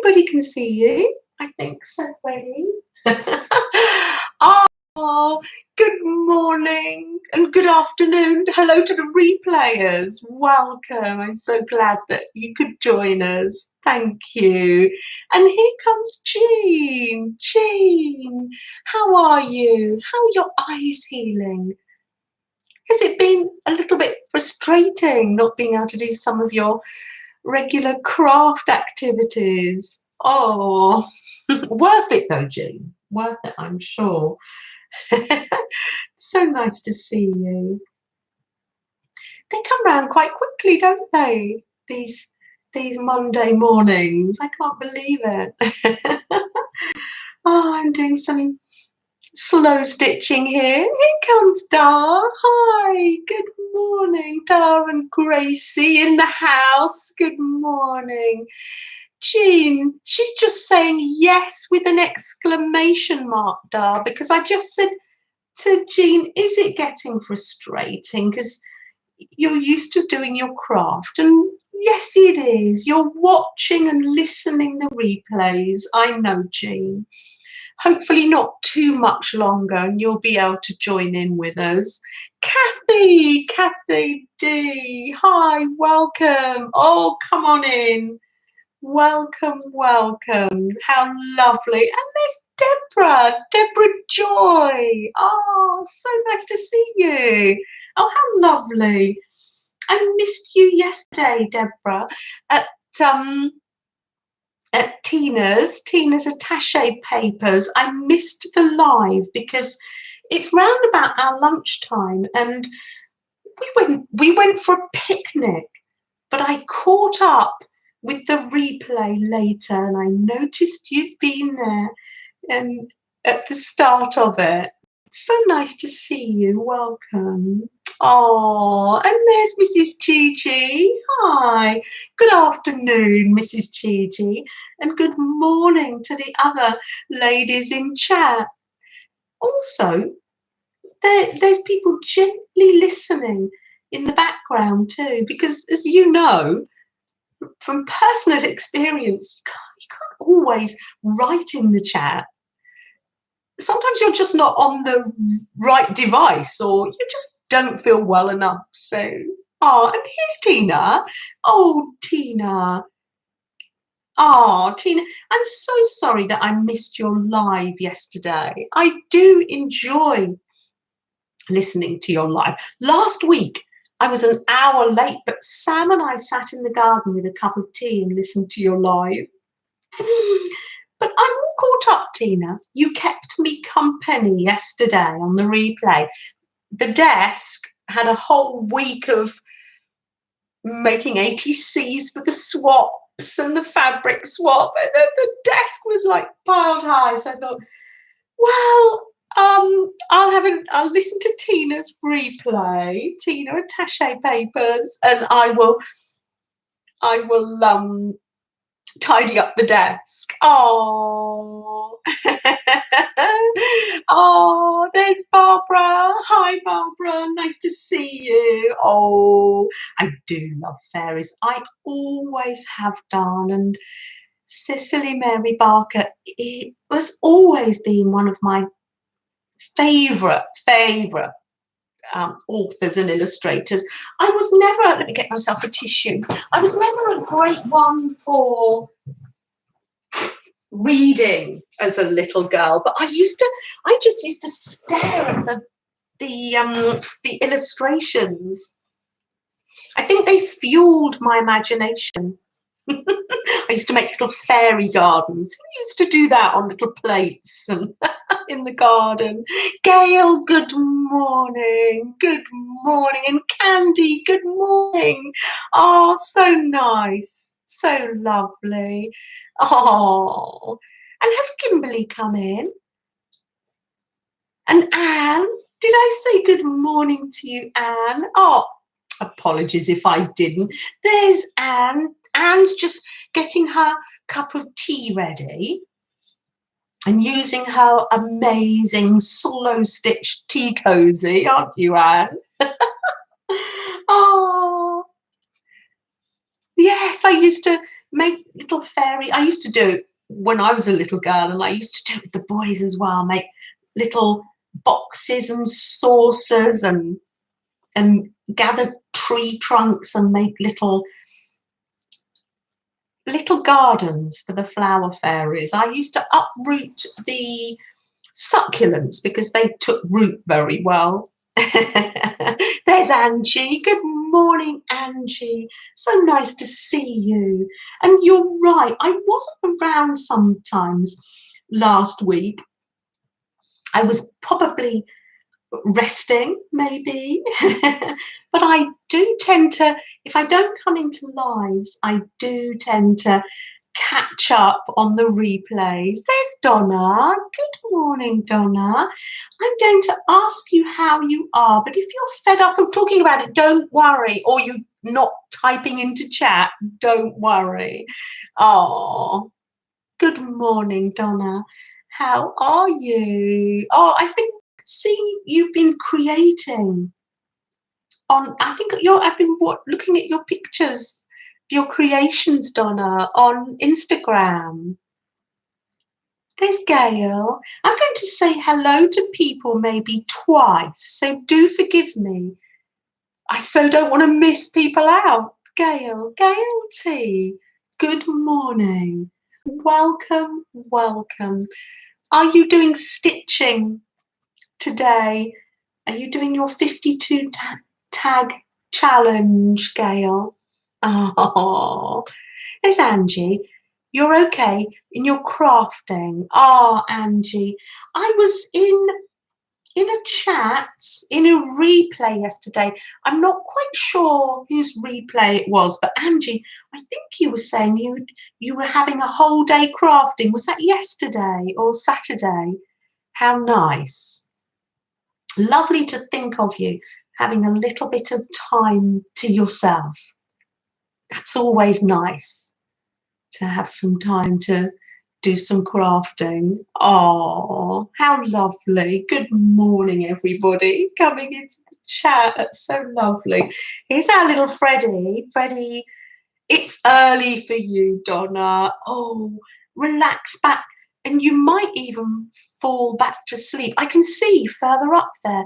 everybody can see you. I think so, Freddie. Oh, good morning and good afternoon. Hello to the replayers. Welcome. I'm so glad that you could join us. Thank you. And here comes Jean. Jean, how are you? How are your eyes healing? Has it been a little bit frustrating not being able to do some of your regular craft activities? Oh, worth it though, Jean. Worth it, I'm sure. So nice to see you. They come round quite quickly, don't they? These Monday mornings. I can't believe it. Oh, I'm doing some slow stitching here. Here comes Dar. Hi, good morning. Dar and Gracie in the house. Good morning. Jean, she's just saying yes with an exclamation mark, Dar, because I just said to Jean, is it getting frustrating? Because you're used to doing your craft, and yes, it is. You're watching and listening the replays. I know, Jean. Hopefully not too much longer and you'll be able to join in with us. Kathy D. Hi, welcome. Oh, come on in. Welcome, welcome. How lovely. And there's Deborah Joy. Oh, so nice to see you. Oh, how lovely. I missed you yesterday, Deborah, at Tina's attaché papers. I missed the live because it's round about our lunchtime and we went for a picnic, but I caught up with the replay later and I noticed you'd been there and at the start of it. So nice to see you. Welcome. Oh, and there's Mrs. Gigi. Hi. Good afternoon, Mrs. Gigi, and good morning to the other ladies in chat. Also, there's people gently listening in the background too, because as you know, from personal experience, you can't always write in the chat. Sometimes you're just not on the right device or you just don't feel well enough. So, and here's Tina. Oh, Tina. Oh, Tina, I'm so sorry that I missed your live yesterday. I do enjoy listening to your live. Last week, I was an hour late, but Sam and I sat in the garden with a cup of tea and listened to your live. But I'm all caught up, Tina. You kept me company yesterday on the replay. The desk had a whole week of making ATCs for the swaps and the fabric swap. The desk was like piled high. So I thought, well, I'll listen to Tina's replay, Tina attaché papers, and I will tidy up the desk. Oh, oh, there's Barbara. Hi, Barbara. Nice to see you. Oh, I do love fairies. I always have done. And Cicely Mary Barker, it has always been one of my favourite authors and illustrators. I was never, let me get myself a tissue, I was never a great one for reading as a little girl, but I just used to stare at the illustrations. I think they fueled my imagination. I used to make little fairy gardens. I used to do that on little plates and in the garden. Gail, good morning. Good morning. And Candy, good morning. Oh, so nice. So lovely. Oh, and has Kimberly come in? And Anne, did I say good morning to you, Anne? Oh, apologies if I didn't. There's Anne. Anne's just getting her cup of tea ready and using her amazing slow stitch tea cozy, aren't you, Anne? Oh, yes, I used to make little fairy. I used to do it when I was a little girl, and I used to do it with the boys as well. Make little boxes and saucers, and gather tree trunks and make little gardens for the flower fairies. I used to uproot the succulents because they took root very well. There's Angie. Good morning, Angie. So nice to see you. And you're right, I wasn't around sometimes last week. I was probably resting, maybe. But I do tend to, if I don't come into lives, I do tend to catch up on the replays. There's Donna. Good morning, Donna. I'm going to ask you how you are, but if you're fed up of talking about it, don't worry. Or you're not typing into chat, don't worry. Oh, good morning, Donna. How are you? Oh, I've been seeing you've been creating on, I think I've been looking at your pictures, your creations, Donna, on Instagram. There's Gail. I'm going to say hello to people maybe twice, so do forgive me. I so don't want to miss people out. Gail T, good morning. Welcome, welcome. Are you doing stitching today? Are you doing your 52 tag challenge, Gail? Oh, there's Angie. You're okay in your crafting. Oh, Angie, I was in a chat, in a replay yesterday. I'm not quite sure whose replay it was, but Angie, I think you were saying you were having a whole day crafting. Was that yesterday or Saturday? How nice. Lovely to think of you having a little bit of time to yourself. That's always nice, to have some time to do some crafting. Oh, how lovely. Good morning, everybody. Coming into the chat. That's so lovely. Here's our little Freddie. Freddie, it's early for you, Donna. Oh, relax back. And you might even fall back to sleep. I can see further up there,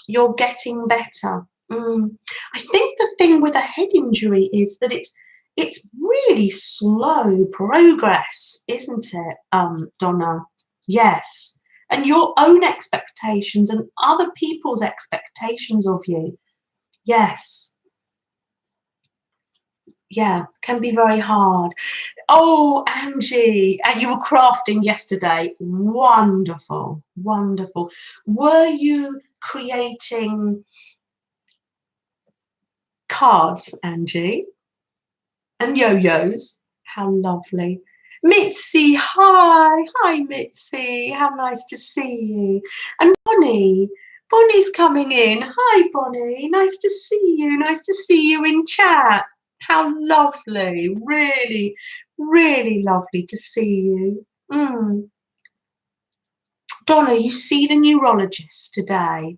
you're getting better. I think the thing with a head injury is that it's really slow progress, isn't it, Donna? Yes. And your own expectations and other people's expectations of you. Yes. Yeah, can be very hard. Oh, Angie, you were crafting yesterday. Wonderful, wonderful. Were you creating cards, Angie? And yo-yos? How lovely. Mitzi, hi Mitzi, how nice to see you. And Bonnie's coming in. Hi Bonnie, nice to see you in chat. How lovely, really, really lovely to see you. Donna, you see the neurologist today?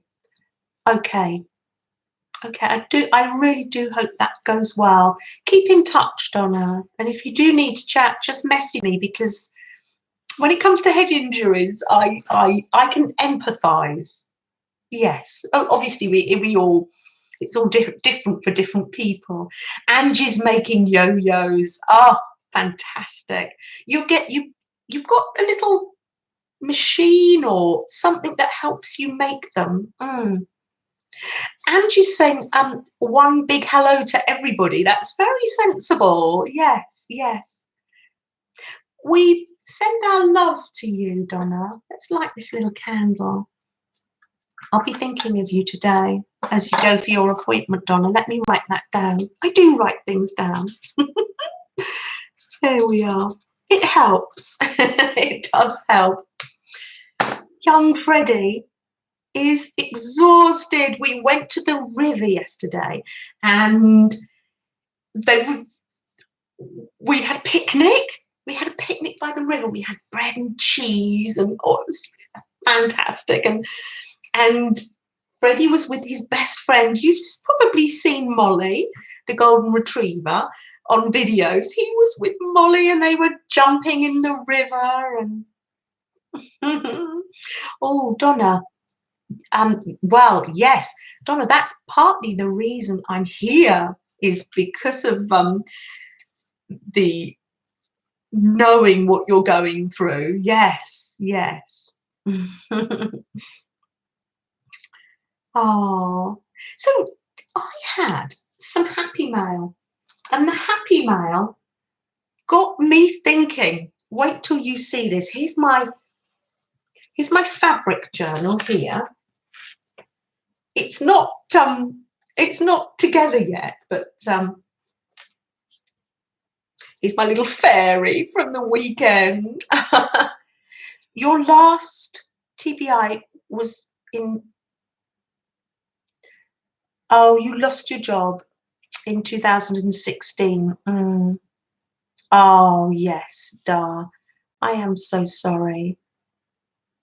Okay, I really do hope that goes well. Keep in touch, Donna, and if you do need to chat, just message me, because when it comes to head injuries, I can empathise. Yes, obviously we all, it's all different for different people. Angie's making yo-yos. Oh, fantastic! You've got a little machine or something that helps you make them. Angie's saying one big hello to everybody. That's very sensible. Yes, yes. We send our love to you, Donna. Let's light this little candle. I'll be thinking of you today as you go for your appointment, Donna. Let me write that down. I do write things down. There we are. It helps. It does help. Young Freddie is exhausted. We went to the river yesterday and we had a picnic. We had a picnic by the river. We had bread and cheese, and it was fantastic. And Freddie was with his best friend. You've probably seen Molly, the golden retriever. on videos. He was with Molly and they were jumping in the river and oh, Donna. Well, yes, Donna, that's partly the reason I'm here, is because of the knowing what you're going through. Yes, yes. Oh, so I had some happy mail, and the happy mail got me thinking. Wait till you see this. Here's my fabric journal here. It's not together yet, but here's my little fairy from the weekend. Your last TBI was in, oh, you lost your job in 2016. Oh, yes, Dar. I am so sorry.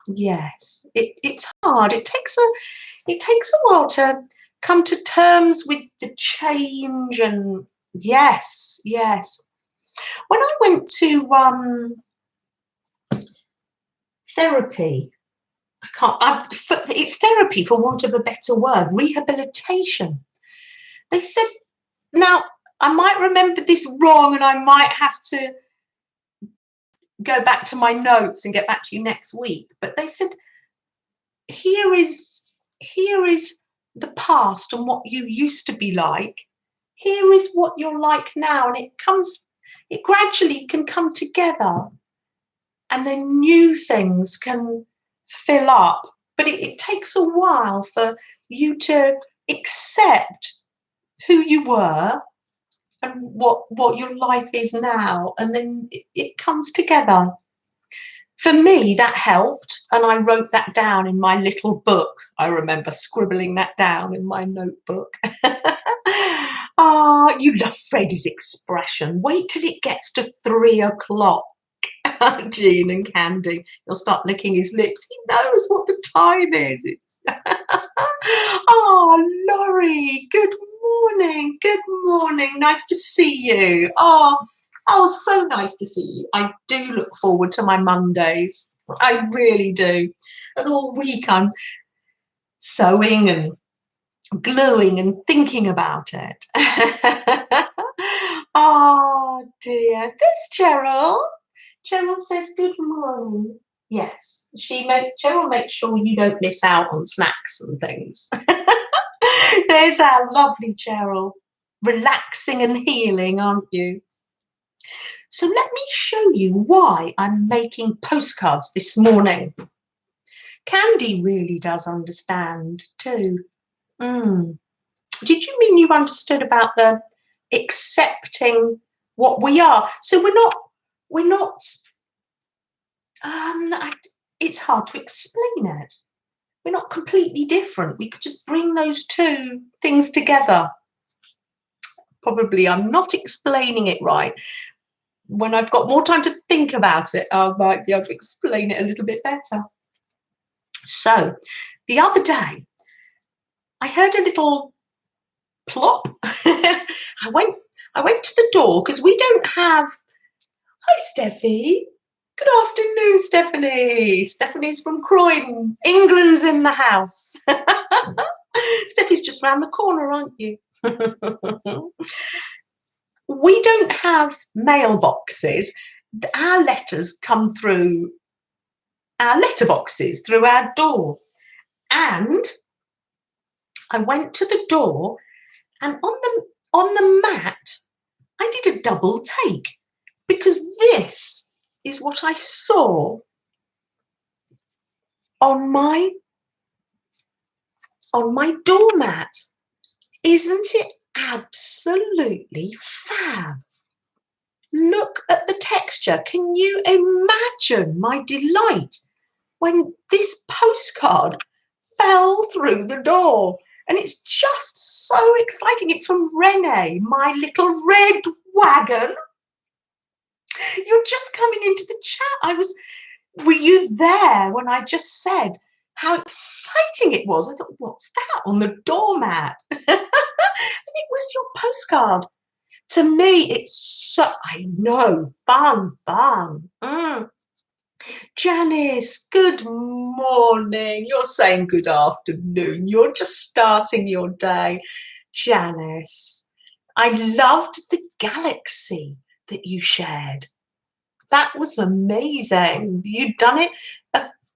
Yes, it's hard. It takes a while to come to terms with the change, and yes, yes. When I went to therapy, it's therapy for want of a better word, rehabilitation. They said, now I might remember this wrong and I might have to go back to my notes and get back to you next week, but they said, here is the past and what you used to be like. Here is what you're like now, and it gradually can come together, and then new things can fill up. But it takes a while for you to accept who you were and what your life is now, and then it comes together. For me, that helped, and I wrote that down in my little book. I remember scribbling that down in my notebook. Ah, you love Freddie's expression. Wait till it gets to 3 o'clock. Jean and Candy, he'll start licking his lips. He knows what the time is. It's oh, Laurie, good morning. Good morning. Nice to see you. Oh, so nice to see you. I do look forward to my Mondays. I really do. And all week I'm sewing and gluing and thinking about it. Oh dear. There's Cheryl. Cheryl says good morning. Yes, Cheryl makes sure you don't miss out on snacks and things. There's our lovely Cheryl. Relaxing and healing, aren't you? So let me show you why I'm making postcards this morning. Candy really does understand too. Did you mean you understood about the accepting what we are? So we're not, it's hard to explain it. We're not completely different. We could just bring those two things together. Probably I'm not explaining it right. When I've got more time to think about it, I might be able to explain it a little bit better. So the other day, I heard a little plop. I went to the door because we don't have. Hi, Steffi. Good afternoon, Stephanie. Stephanie's from Croydon. England's in the house. Steffi's just round the corner, aren't you? We don't have mailboxes. Our letters come through our letterboxes, through our door. And I went to the door, and on the mat, I did a double take, because this is what I saw on my doormat. Isn't it absolutely fab? Look at the texture. Can you imagine my delight when this postcard fell through the door? And it's just so exciting. It's from Renee, my little red wagon. You're just coming into the chat. Were you there when I just said how exciting it was? I thought, what's that on the doormat? And it was your postcard. To me, it's so, I know, fun, fun. Janice, good morning. You're saying good afternoon. You're just starting your day. Janice, I loved the galaxy that you shared. That was amazing. You'd done it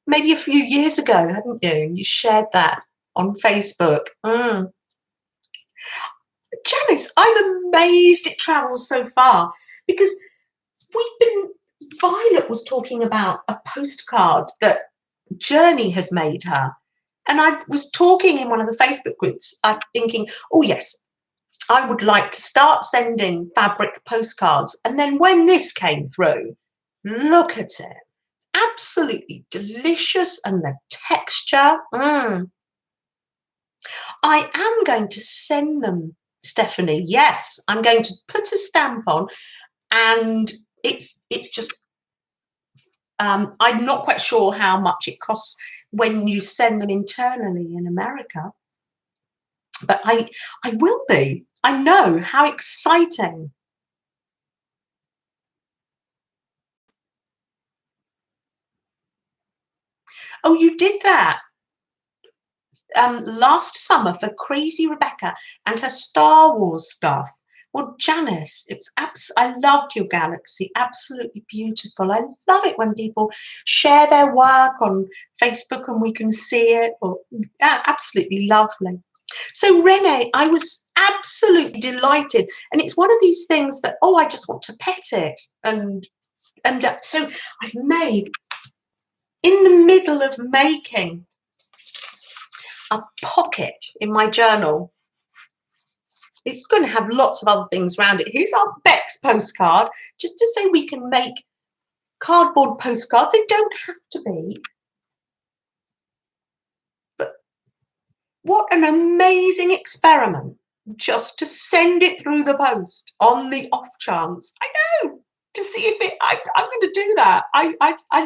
maybe a few years ago, hadn't you? And you shared that on Facebook. Janice, I'm amazed it travels so far, because Violet was talking about a postcard that Journey had made her. And I was talking in one of the Facebook groups, thinking, oh, yes, I would like to start sending fabric postcards. And then when this came through, look at it. Absolutely delicious, and the texture. I am going to send them, Stephanie. Yes, I'm going to put a stamp on, and it's just, I'm not quite sure how much it costs when you send them internally in America, but I will be. I know, how exciting. Oh, you did that last summer for Crazy Rebecca and her Star Wars stuff. Well, Janice, I loved your galaxy. Absolutely beautiful. I love it when people share their work on Facebook and we can see it. Absolutely lovely. So Renee, I was absolutely delighted, and it's one of these things that, oh, I just want to pet it, and so I've made, in the middle of making a pocket in my journal. It's going to have lots of other things around it. Here's our Bex postcard, just to say we can make cardboard postcards. They don't have to be. But what an amazing experiment, just to send it through the post on the off chance. I know, to see if I'm going to do that. I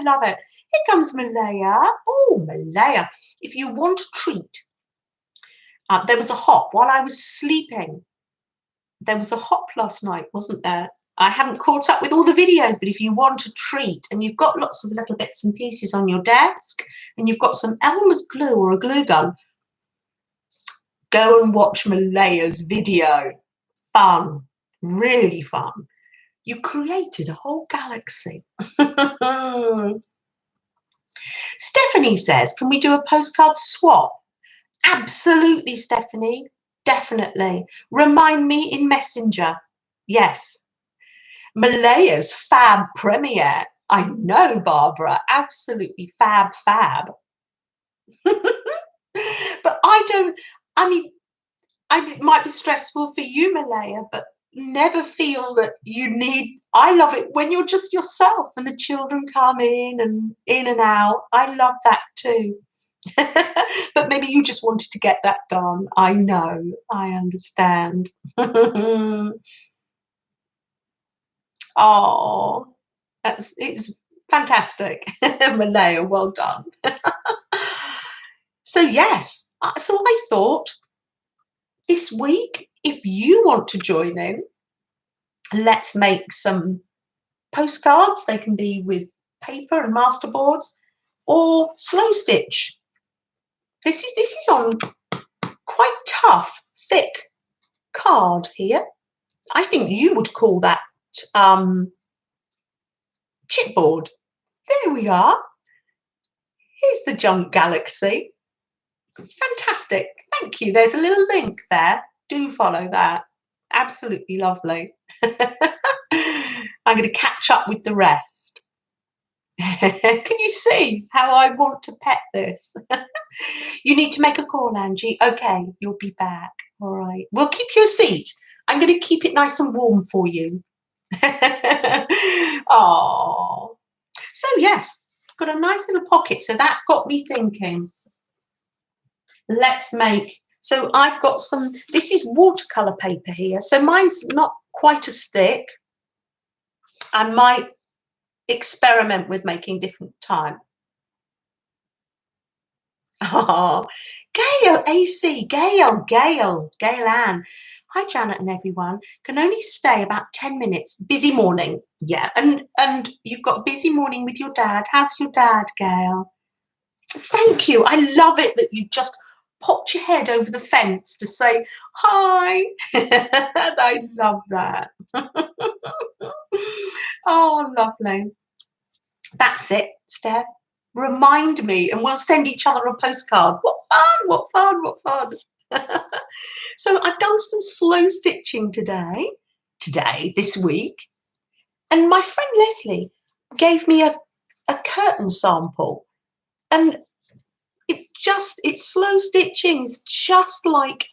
love it. Here comes Malaya. Oh, Malaya, if you want a treat, there was a hop while I was sleeping. There was a hop last night, wasn't there? I haven't caught up with all the videos, but if you want a treat and you've got lots of little bits and pieces on your desk and you've got some Elmer's glue or a glue gun, go and watch Malaya's video. Fun, really fun. You created a whole galaxy. Stephanie says, can we do a postcard swap? Absolutely, Stephanie. Definitely. Remind me in Messenger. Yes. Malaya's fab premiere. I know, Barbara. Absolutely fab. But it might be stressful for you, Malaya, but never feel that you need. I love it when you're just yourself and the children come in and out. I love that too. But maybe you just wanted to get that done. I know, I understand. Oh, it was fantastic. Malaya, well done. So yes, so I thought this week, if you want to join in, let's make some postcards. They can be with paper and masterboards or slow stitch. This is on quite tough, thick card here. I think you would call that chipboard. There we are. Here's the junk galaxy. Fantastic. Thank you. There's a little link there. Do follow that. Absolutely lovely. I'm going to catch up with the rest. Can you see how I want to pet this? You need to make a call, Angie. Okay, you'll be back. All right. We'll keep you a seat. I'm going to keep it nice and warm for you. Oh. So yes, got a nice little pocket. So that got me thinking. Let's make, so I've got some, this is watercolor paper here. So mine's not quite as thick. I might experiment with making different time. Oh, Gail, AC, Gail Ann. Hi, Janet and everyone. Can only stay about 10 minutes. Busy morning. Yeah, and you've got a busy morning with your dad. How's your dad, Gail? Thank you. I love it that you just popped your head over the fence to say hi. I love that. Oh, lovely. That's it, Steph. Remind me, and we'll send each other a postcard. What fun, what fun, what fun. So I've done some slow stitching this week, and my friend Leslie gave me a curtain sample, and it's slow stitching. It's just like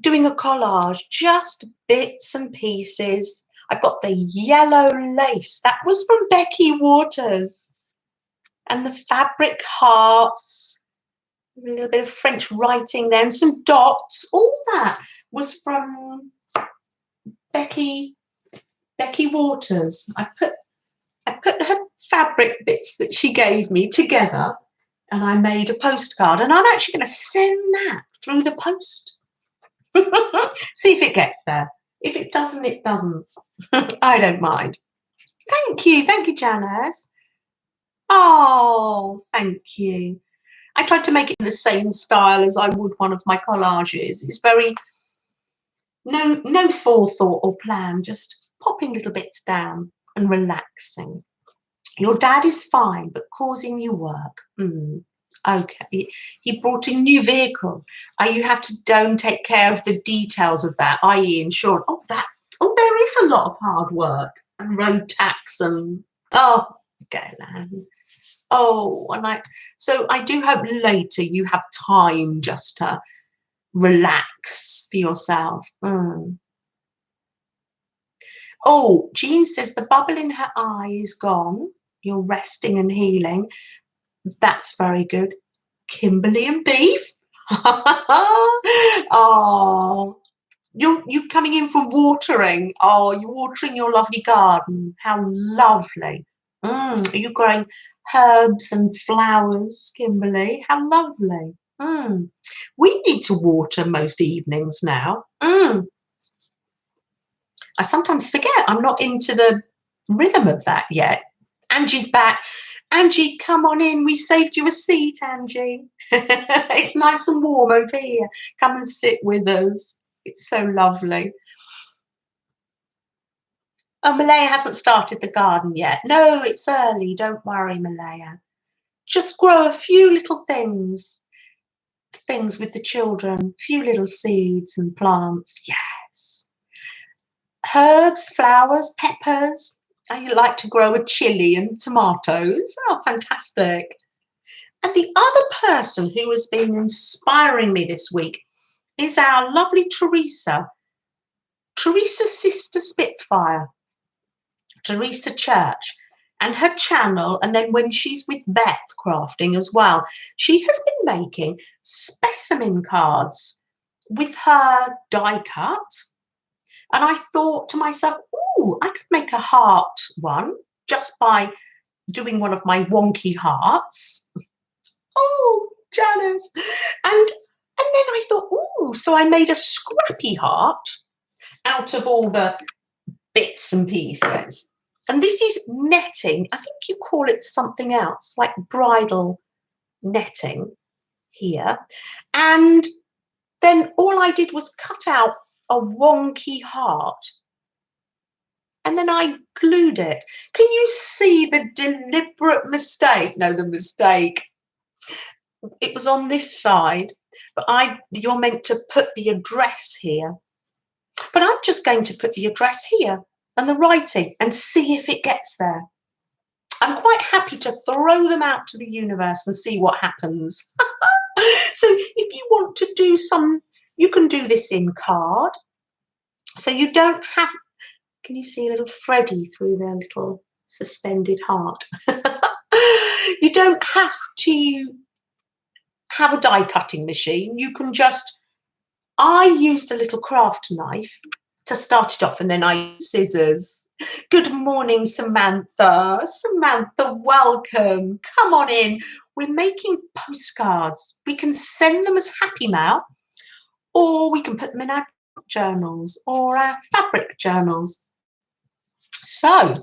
doing a collage, just bits and pieces. I've got the yellow lace. That was from Becky Waters. And the fabric hearts, a little bit of French writing there, and some dots. All that was from Becky Waters. I put her fabric bits that she gave me together, and I made a postcard. And I'm actually going to send that through the post. See if it gets there. If it doesn't, it doesn't. I don't mind. Thank you, Janice. Oh, thank you. I tried to make it in the same style as I would one of my collages. It's very no forethought or plan, just popping little bits down and relaxing. Your dad is fine, but causing you work. Okay. He brought a new vehicle. You have to don't take care of the details of that, i.e. insurance. There is a lot of hard work and road tax and okay, land. Oh, so I do hope later you have time just to relax for yourself. Oh, Jean says the bubble in her eye is gone. You're resting and healing. That's very good. Kimberly and Beef. Oh, you're coming in for watering. Oh, you're watering your lovely garden. How lovely. Are you growing herbs and flowers, Kimberly? How lovely. We need to water most evenings now. I sometimes forget I'm not into the rhythm of that yet. Angie's back. Angie, come on in. We saved you a seat, Angie. It's nice and warm over here. Come and sit with us. It's so lovely. Oh, Malaya hasn't started the garden yet. No, it's early. Don't worry, Malaya. Just grow a few little things with the children, a few little seeds and plants. Yes. Herbs, flowers, peppers. You like to grow a chili and tomatoes. Oh, fantastic. And the other person who has been inspiring me this week is our lovely Teresa's sister Spitfire, Teresa Church, and her channel. And then when she's with Beth crafting as well, she has been making specimen cards with her die cut. And I thought to myself, I could make a heart one just by doing one of my wonky hearts. Oh, Janice. And then I thought, so I made a scrappy heart out of all the bits and pieces. And this is netting. I think you call it something else, like bridal netting here. And then all I did was cut out a wonky heart. And then I glued it. Can you see the deliberate mistake? No, the mistake. It was on this side, but you're meant to put the address here. But I'm just going to put the address here and the writing and see if it gets there. I'm quite happy to throw them out to the universe and see what happens. So if you want to do you can do this in card. So you don't have, can you see a little Freddie through their little suspended heart? You don't have to have a die cutting machine. You can I used a little craft knife to start it off, and then I used scissors. Good morning, Samantha. Samantha, welcome. Come on in. we're making postcards. We can send them as Happy Mail, or we can put them in our journals or our fabric journals. So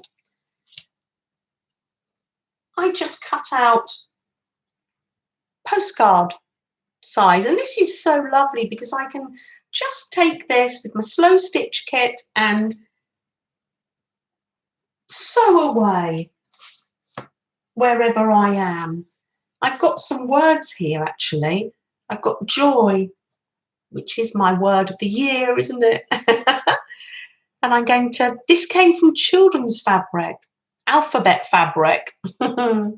I just cut out postcard size, and this is so lovely because I can just take this with my slow stitch kit and sew away wherever I am. I've got some words here actually. I've got joy, which is my word of the year, isn't it? And I'm going to, this came from children's fabric, alphabet fabric. Not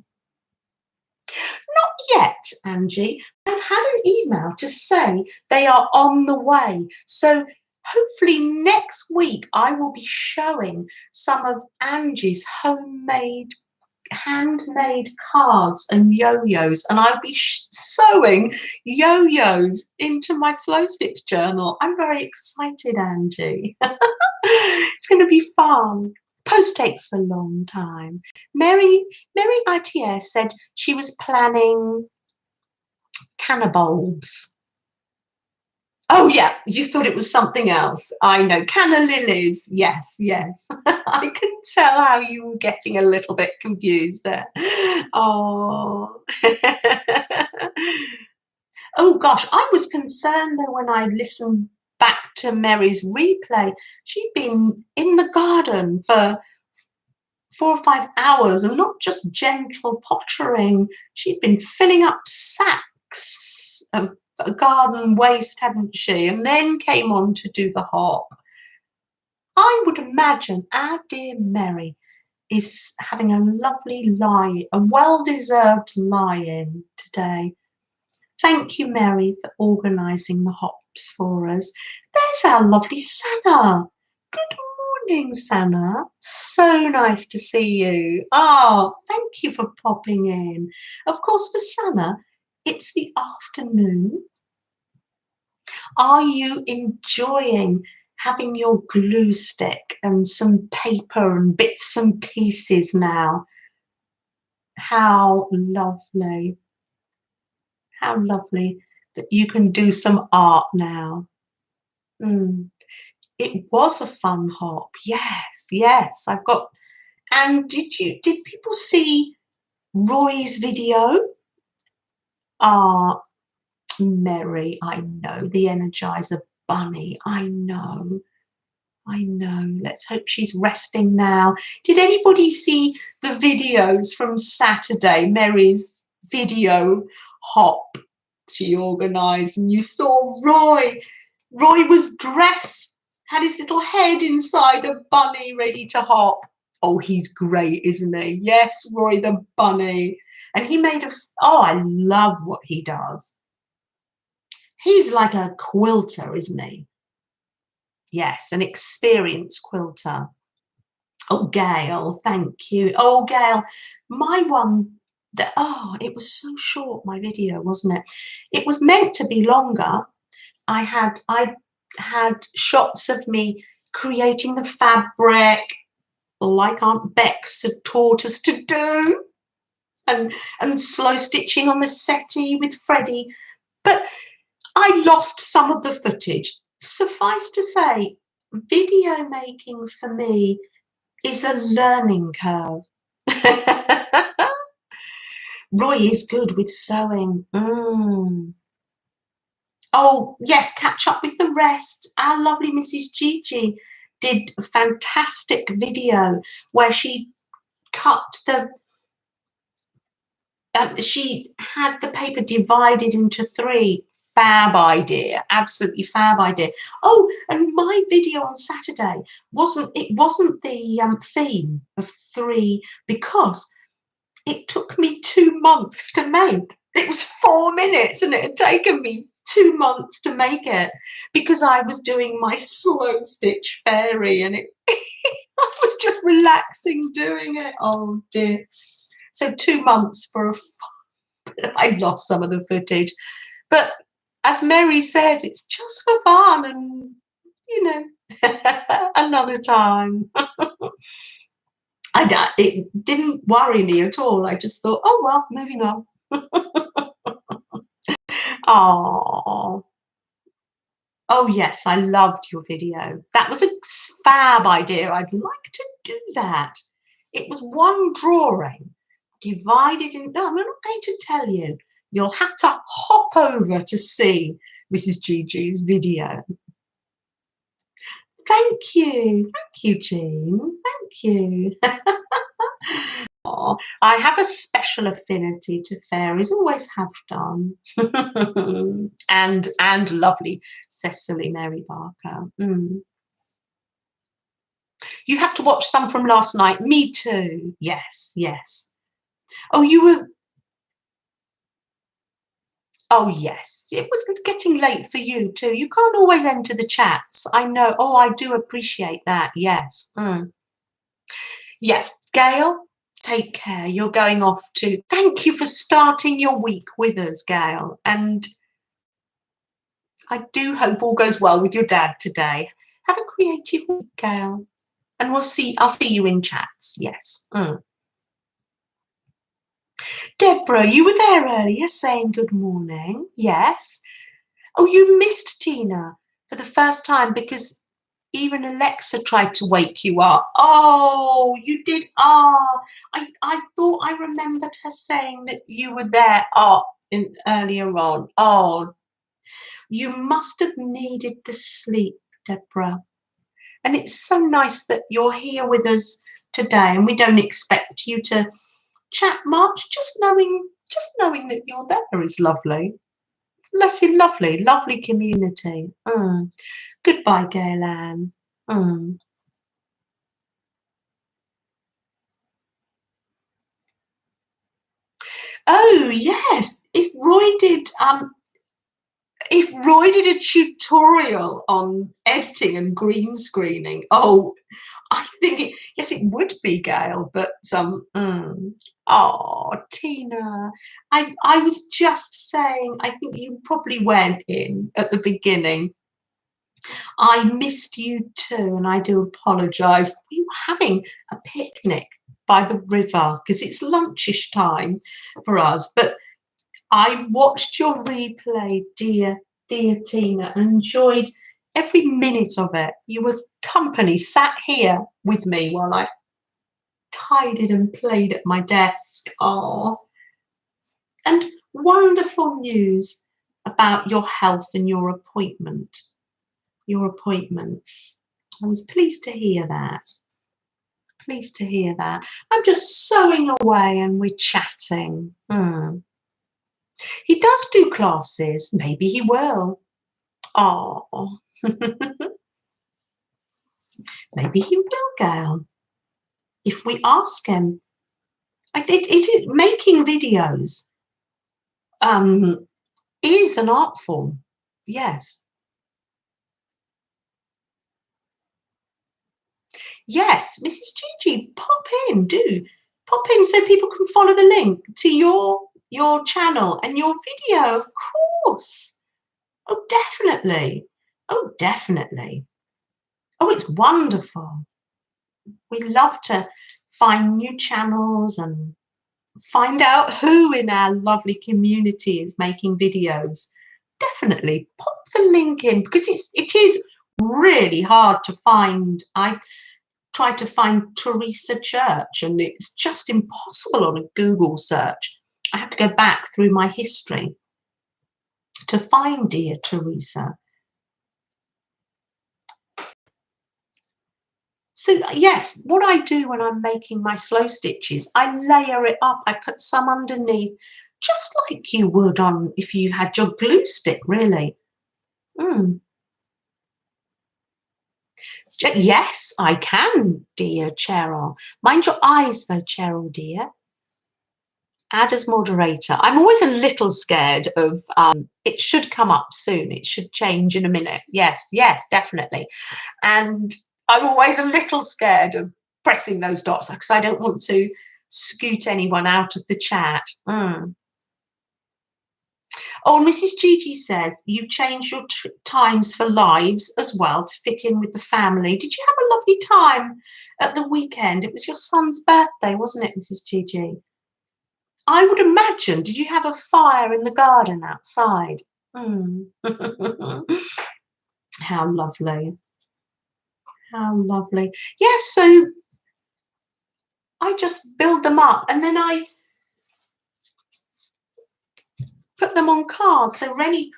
yet, Angie. I've had an email to say they are on the way. So hopefully next week I will be showing some of Angie's handmade cards and yo-yos, and I'll be sewing yo-yos into my slow stitch journal. I'm very excited, Angie. It's going to be fun. Post takes a long time. Mary ITS said she was planning cannabulbs. Oh yeah, you thought it was something else. I know, canna lilies. Yes, yes. I could tell how you were getting a little bit confused there. Oh. Oh gosh, I was concerned though when I listened back to Mary's replay. She'd been in the garden for 4 or 5 hours, and not just gentle pottering. She'd been filling up sacks of garden waste, hadn't she? And then came on to do the hop. I would imagine our dear Mary is having a lovely lie, a well-deserved lie-in today. Thank you, Mary, for organising the hops for us. There's our lovely Sana. Good morning, Sana. So nice to see you. Oh, thank you for popping in. Of course, for Sana, it's the afternoon. Are you enjoying having your glue stick and some paper and bits and pieces now? How lovely. How lovely that you can do some art now. It was a fun hop. Yes, yes. I've got. And did people see Roy's video? Ah, Mary, I know, the Energizer Bunny. I know. Let's hope she's resting now. Did anybody see the videos from Saturday? Mary's video hop she organised, and you saw Roy. Roy was dressed, had his little head inside a bunny ready to hop. Oh, he's great, isn't he? Yes, Roy the bunny. And he made I love what he does. He's like a quilter, isn't he? Yes, an experienced quilter. Oh, Gail, thank you. Oh, Gail, my one, it was so short, my video, wasn't it? It was meant to be longer. I had shots of me creating the fabric like Aunt Bex had taught us to do, and slow stitching on the settee with Freddie. But I lost some of the footage. Suffice to say, video making for me is a learning curve. Roy is good with sewing. Oh, yes, catch up with the rest. Our lovely Mrs. Gigi did a fantastic video where she cut she had the paper divided into 3. Fab idea, absolutely fab idea. Oh, and my video on Saturday wasn't the theme of 3 because it took me 2 months to make. It was 4 minutes and it had taken me 2 months to make it because I was doing my slow stitch fairy, and I was just relaxing doing it. Oh dear. So 2 months for I lost some of the footage. But as Mary says, it's just for fun, and another time. It didn't worry me at all. I just thought, oh well, moving on. Oh, oh yes, I loved your video. That was a fab idea. I'd like to do that. It was one drawing divided in. No, I'm not going to tell you. You'll have to hop over to see Mrs. Gigi's video. Thank you, Jean. Thank you. Oh, I have a special affinity to fairies, always have done. and lovely Cecily Mary Barker. You had to watch some from last night. Me too. Yes, yes. Oh, you were. Oh, yes. It was getting late for you too. You can't always enter the chats. I know. Oh, I do appreciate that. Yes. Yes, Gail, take care. You're going off to. Thank you for starting your week with us, Gail. And I do hope all goes well with your dad today. Have a creative week, Gail. And I'll see you in chats. Yes. Deborah, you were there earlier saying good morning. Yes. Oh, you missed Tina for the first time because even Alexa tried to wake you up. Oh, you did. I thought I remembered her saying that you were there earlier on. Oh, you must have needed the sleep, Deborah. And it's so nice that you're here with us today, and we don't expect you to chat much. Just knowing that you're there is lovely. Lovely community. Goodbye, Gail Ann. Oh yes, if Roy did a tutorial on editing and green screening, oh, I think yes, it would be Gail, but oh, Tina, I was just saying, I think you probably went in at the beginning. I missed you too, and I do apologise. We were having a picnic by the river because it's lunchish time for us, but I watched your replay, dear Tina, and enjoyed every minute of it. You were company, sat here with me while I tidied and played at my desk. Oh, and wonderful news about your health and your appointments. I was pleased to hear that. Pleased to hear that. I'm just sewing away and we're chatting. He does do classes. Maybe he will. Oh, maybe he will, Gail. If we ask him. Making videos is an art form. Yes. Yes, Mrs. Gigi, pop in, do. Pop in so people can follow the link to your channel and your video, of course. Oh, definitely. Oh, definitely. Oh, it's wonderful. We love to find new channels and find out who in our lovely community is making videos. Definitely pop the link in because it is really hard to find. I tried to find Teresa Church and it's just impossible on a Google search. I have to go back through my history to find dear Teresa. So yes, what I do when I'm making my slow stitches, I layer it up. I put some underneath, just like you would on if you had your glue stick, really. Yes, I can, dear Cheryl. Mind your eyes, though, Cheryl, dear. Add as moderator. I'm always a little scared of. It should come up soon. It should change in a minute. Yes, definitely. And I'm always a little scared of pressing those dots because I don't want to scoot anyone out of the chat. Oh, Mrs. Gigi says you've changed your times for lives as well to fit in with the family. Did you have a lovely time at the weekend? It was your son's birthday, wasn't it, Mrs. Gigi? I would imagine, did you have a fire in the garden outside? How lovely. How lovely. Yes, so I just build them up and then I put them on cards. So Renee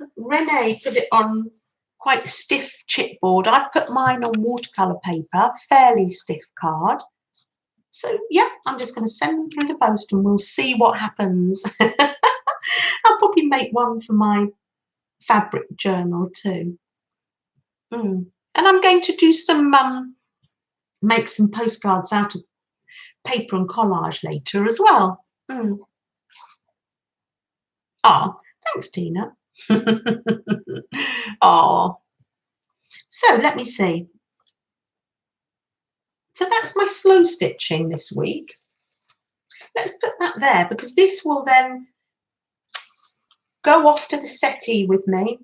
put it on quite stiff chipboard. I put mine on watercolour paper, fairly stiff card. So yeah, I'm just going to send them through the post and we'll see what happens. I'll probably make one for my fabric journal too. And I'm going to do some, make some postcards out of paper and collage later as well. Oh, thanks, Tina. Oh, so let me see. So that's my slow stitching this week. Let's put that there because this will then go off to the settee with me.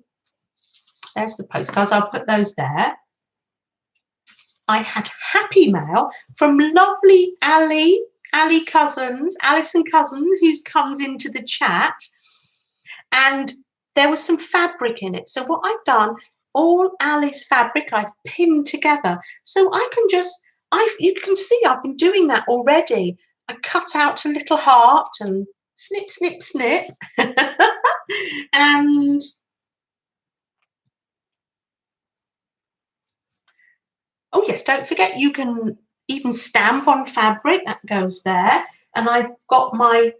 There's the postcards. I'll put those there. I had happy mail from lovely Alison Cousins, who comes into the chat. And there was some fabric in it. So what I've done, all Ali's fabric I've pinned together. So I can just, you can see I've been doing that already. I cut out a little heart and snip, snip, snip. And oh yes, don't forget you can even stamp on fabric, that goes there. And I've got my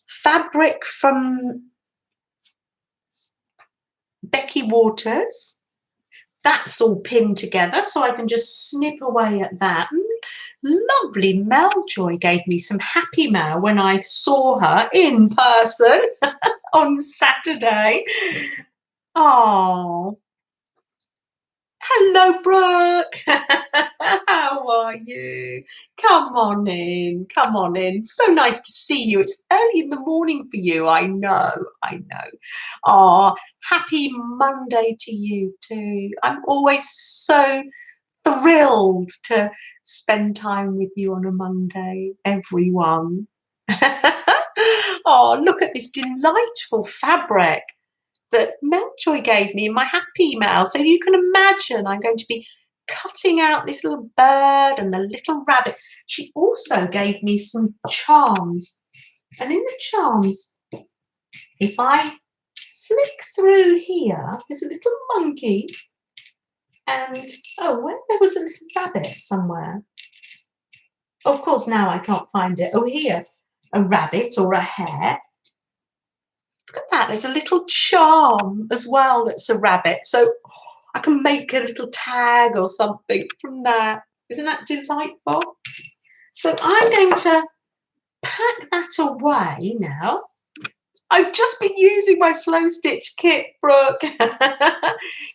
fabric from Becky Waters. That's all pinned together, so I can just snip away at that. Lovely Meljoy gave me some happy mail when I saw her in person on Saturday. Oh, hello, Brooke. How are you? Come on in. Come on in. So nice to see you. It's early in the morning for you. I know. I know. Oh, happy Monday to you too. I'm always so thrilled to spend time with you on a Monday, everyone. Oh, look at this delightful fabric that Meljoy gave me in my happy mail. So you can imagine I'm going to be cutting out this little bird and the little rabbit. She also gave me some charms. And in the charms, if I flick through here, there's a little monkey. And, oh, where there was a little rabbit somewhere. Oh, of course, now I can't find it. Oh, here, a rabbit or a hare. Look at that, there's a little charm as well that's a rabbit. So I can make a little tag or something from that. Isn't that delightful? So I'm going to pack that away now. I've just been using my slow stitch kit, Brooke.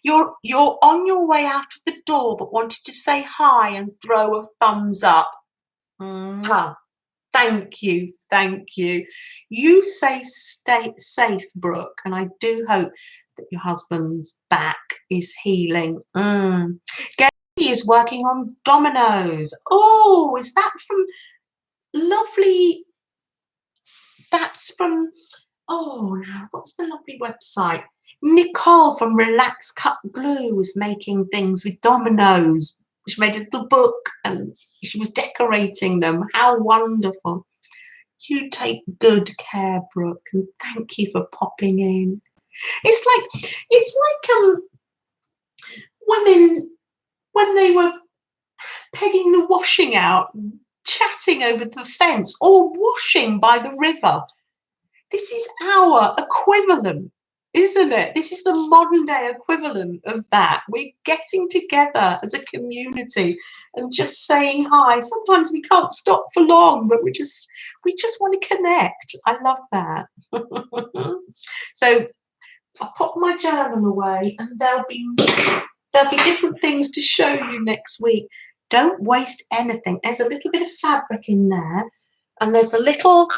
You're on your way out of the door, but wanted to say hi and throw a thumbs up. Mwah. Thank you, thank you. You stay safe, Brooke, and I do hope that your husband's back is healing. Gary is working on dominoes. Oh, is that from lovely? That's from, oh, now what's the lovely website? Nicole from Relax Cut Glue was making things with dominoes. She made a little book and she was decorating them. How wonderful. You take good care, Brooke, and thank you for popping in. It's like women when they were pegging the washing out, chatting over the fence, or washing by the river. This is our equivalent, isn't it? This is the modern day equivalent of that. We're getting together as a community and just saying hi. Sometimes we can't stop for long, but we just want to connect. I love that. So I'll put my journal away and there'll be different things to show you next week. Don't waste anything. There's a little bit of fabric in there and there's a little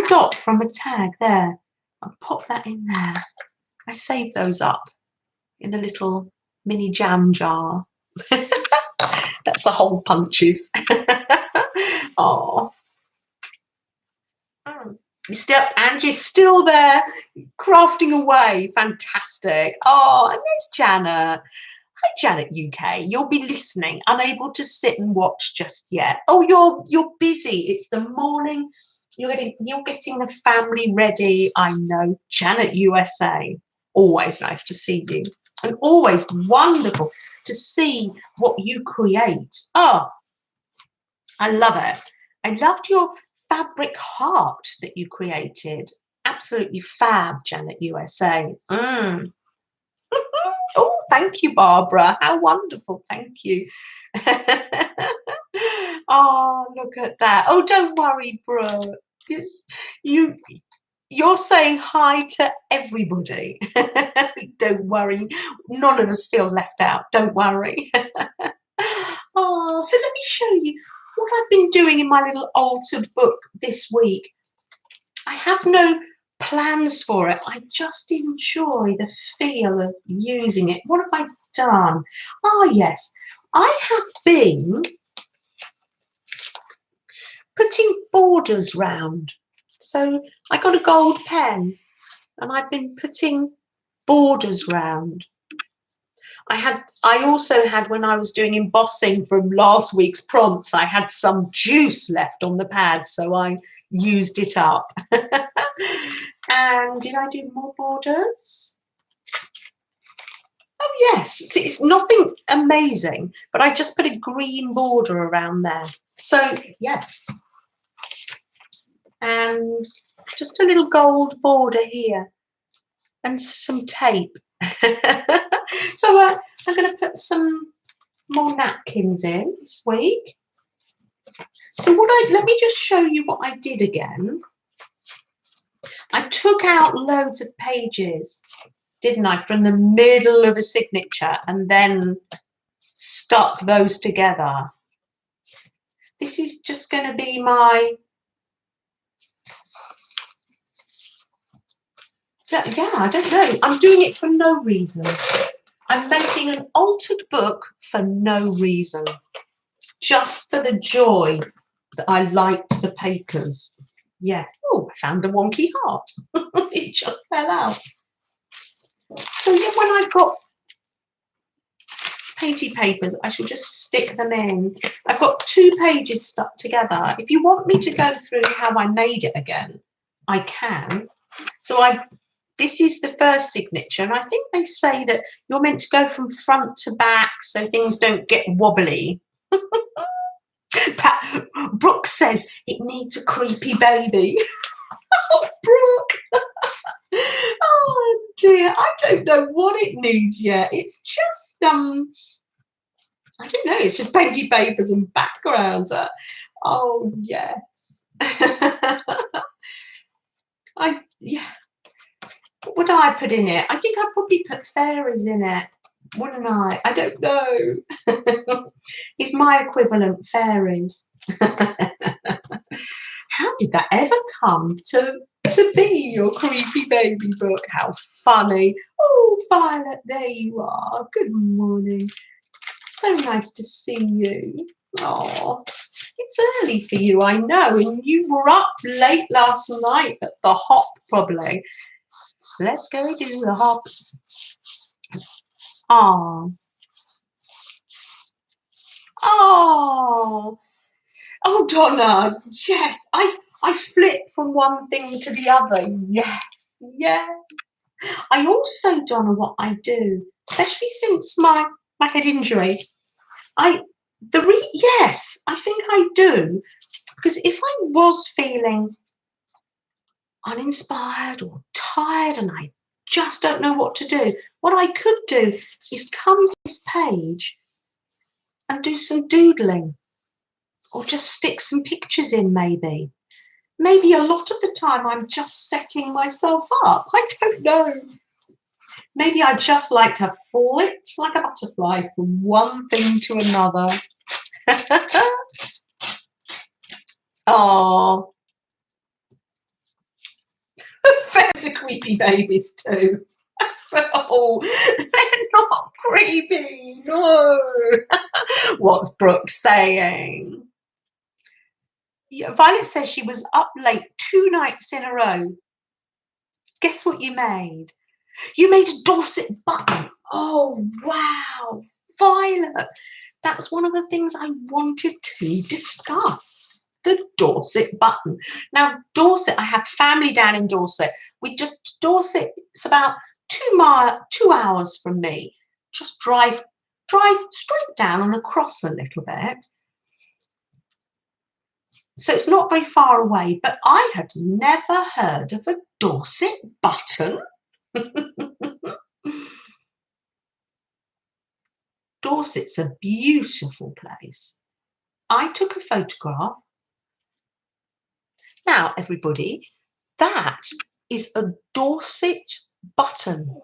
dot from a tag there. I'll pop that in there. I save those up in a little mini jam jar. That's the hole punches. Oh, Angie's still there, crafting away. Fantastic. Oh, and there's Janet. Hi, Janet UK. You'll be listening, unable to sit and watch just yet. Oh, you're busy. It's the morning. You're getting the family ready. I know. Janet USA. Always nice to see you, and always wonderful to see what you create. Oh, I love it. I loved your fabric heart that you created. Absolutely fab, Janet USA. Oh, thank you, Barbara. How wonderful. Thank you. Oh, look at that. Oh, don't worry, Brooke. You're saying hi to everybody. Don't worry. None of us feel left out. Don't worry. Oh, so let me show you what I've been doing in my little altered book this week. I have no plans for it. I just enjoy the feel of using it. What have I done? Ah, yes, I have been putting borders round. So I got a gold pen and I've been putting borders round. I also had, when I was doing embossing from last week's prompts, I had some juice left on the pad, so I used it up. And did I do more borders? Oh yes, it's nothing amazing, but I just put a green border around there. So yes, and just a little gold border here and some tape. So I'm going to put some more napkins in this week. So let me just show you what I did again. I took out loads of pages, didn't I, from the middle of a signature and then stuck those together. This is just going to be my, yeah, I don't know. I'm doing it for no reason. I'm making an altered book for no reason, just for the joy that I liked the papers. Yes. Oh, I found a wonky heart. It just fell out. So yeah, when I've got painty papers, I should just stick them in. I've got 2 pages stuck together. If you want me to go through how I made it again, I can. So this is the first signature, and I think they say that you're meant to go from front to back so things don't get wobbly. Brooke says it needs a creepy baby. Oh, Brooke. Oh dear, I don't know what it needs yet. It's just I don't know, it's just painty papers and backgrounds. Oh yes. Yeah. What would I put in it? I think I'd probably put fairies in it, wouldn't I? I don't know. It's my equivalent, fairies. How did that ever come to be your creepy baby book? How funny. Oh, Violet, there you are. Good morning. So nice to see you. Oh, it's early for you, I know, and you were up late last night at the hop, probably. Let's go do the hop. Oh. Oh. Oh, Donna, yes, I flip from one thing to the other. Yes, yes. I also, Donna, what I do, especially since my head injury, yes, I think I do, because if I was feeling uninspired or tired and I just don't know what to do, what I could do is come to this page and do some doodling, or just stick some pictures in, maybe. Maybe a lot of the time I'm just setting myself up. I don't know. Maybe I just like to flit like a butterfly from one thing to another. Oh, fairies are creepy babies too. Oh, they're not creepy. No. What's Brooke saying? Yeah, Violet says she was up late 2 nights in a row. Guess what you made? You made a Dorset button. Oh, wow. Violet, that's one of the things I wanted to discuss. The Dorset button. Now, Dorset, I have family down in Dorset. Dorset, it's about 2 hours from me. Just drive straight down and across a little bit. So it's not very far away, but I had never heard of a Dorset button. Dorset's a beautiful place. I took a photograph. Now, everybody, that is a Dorset button.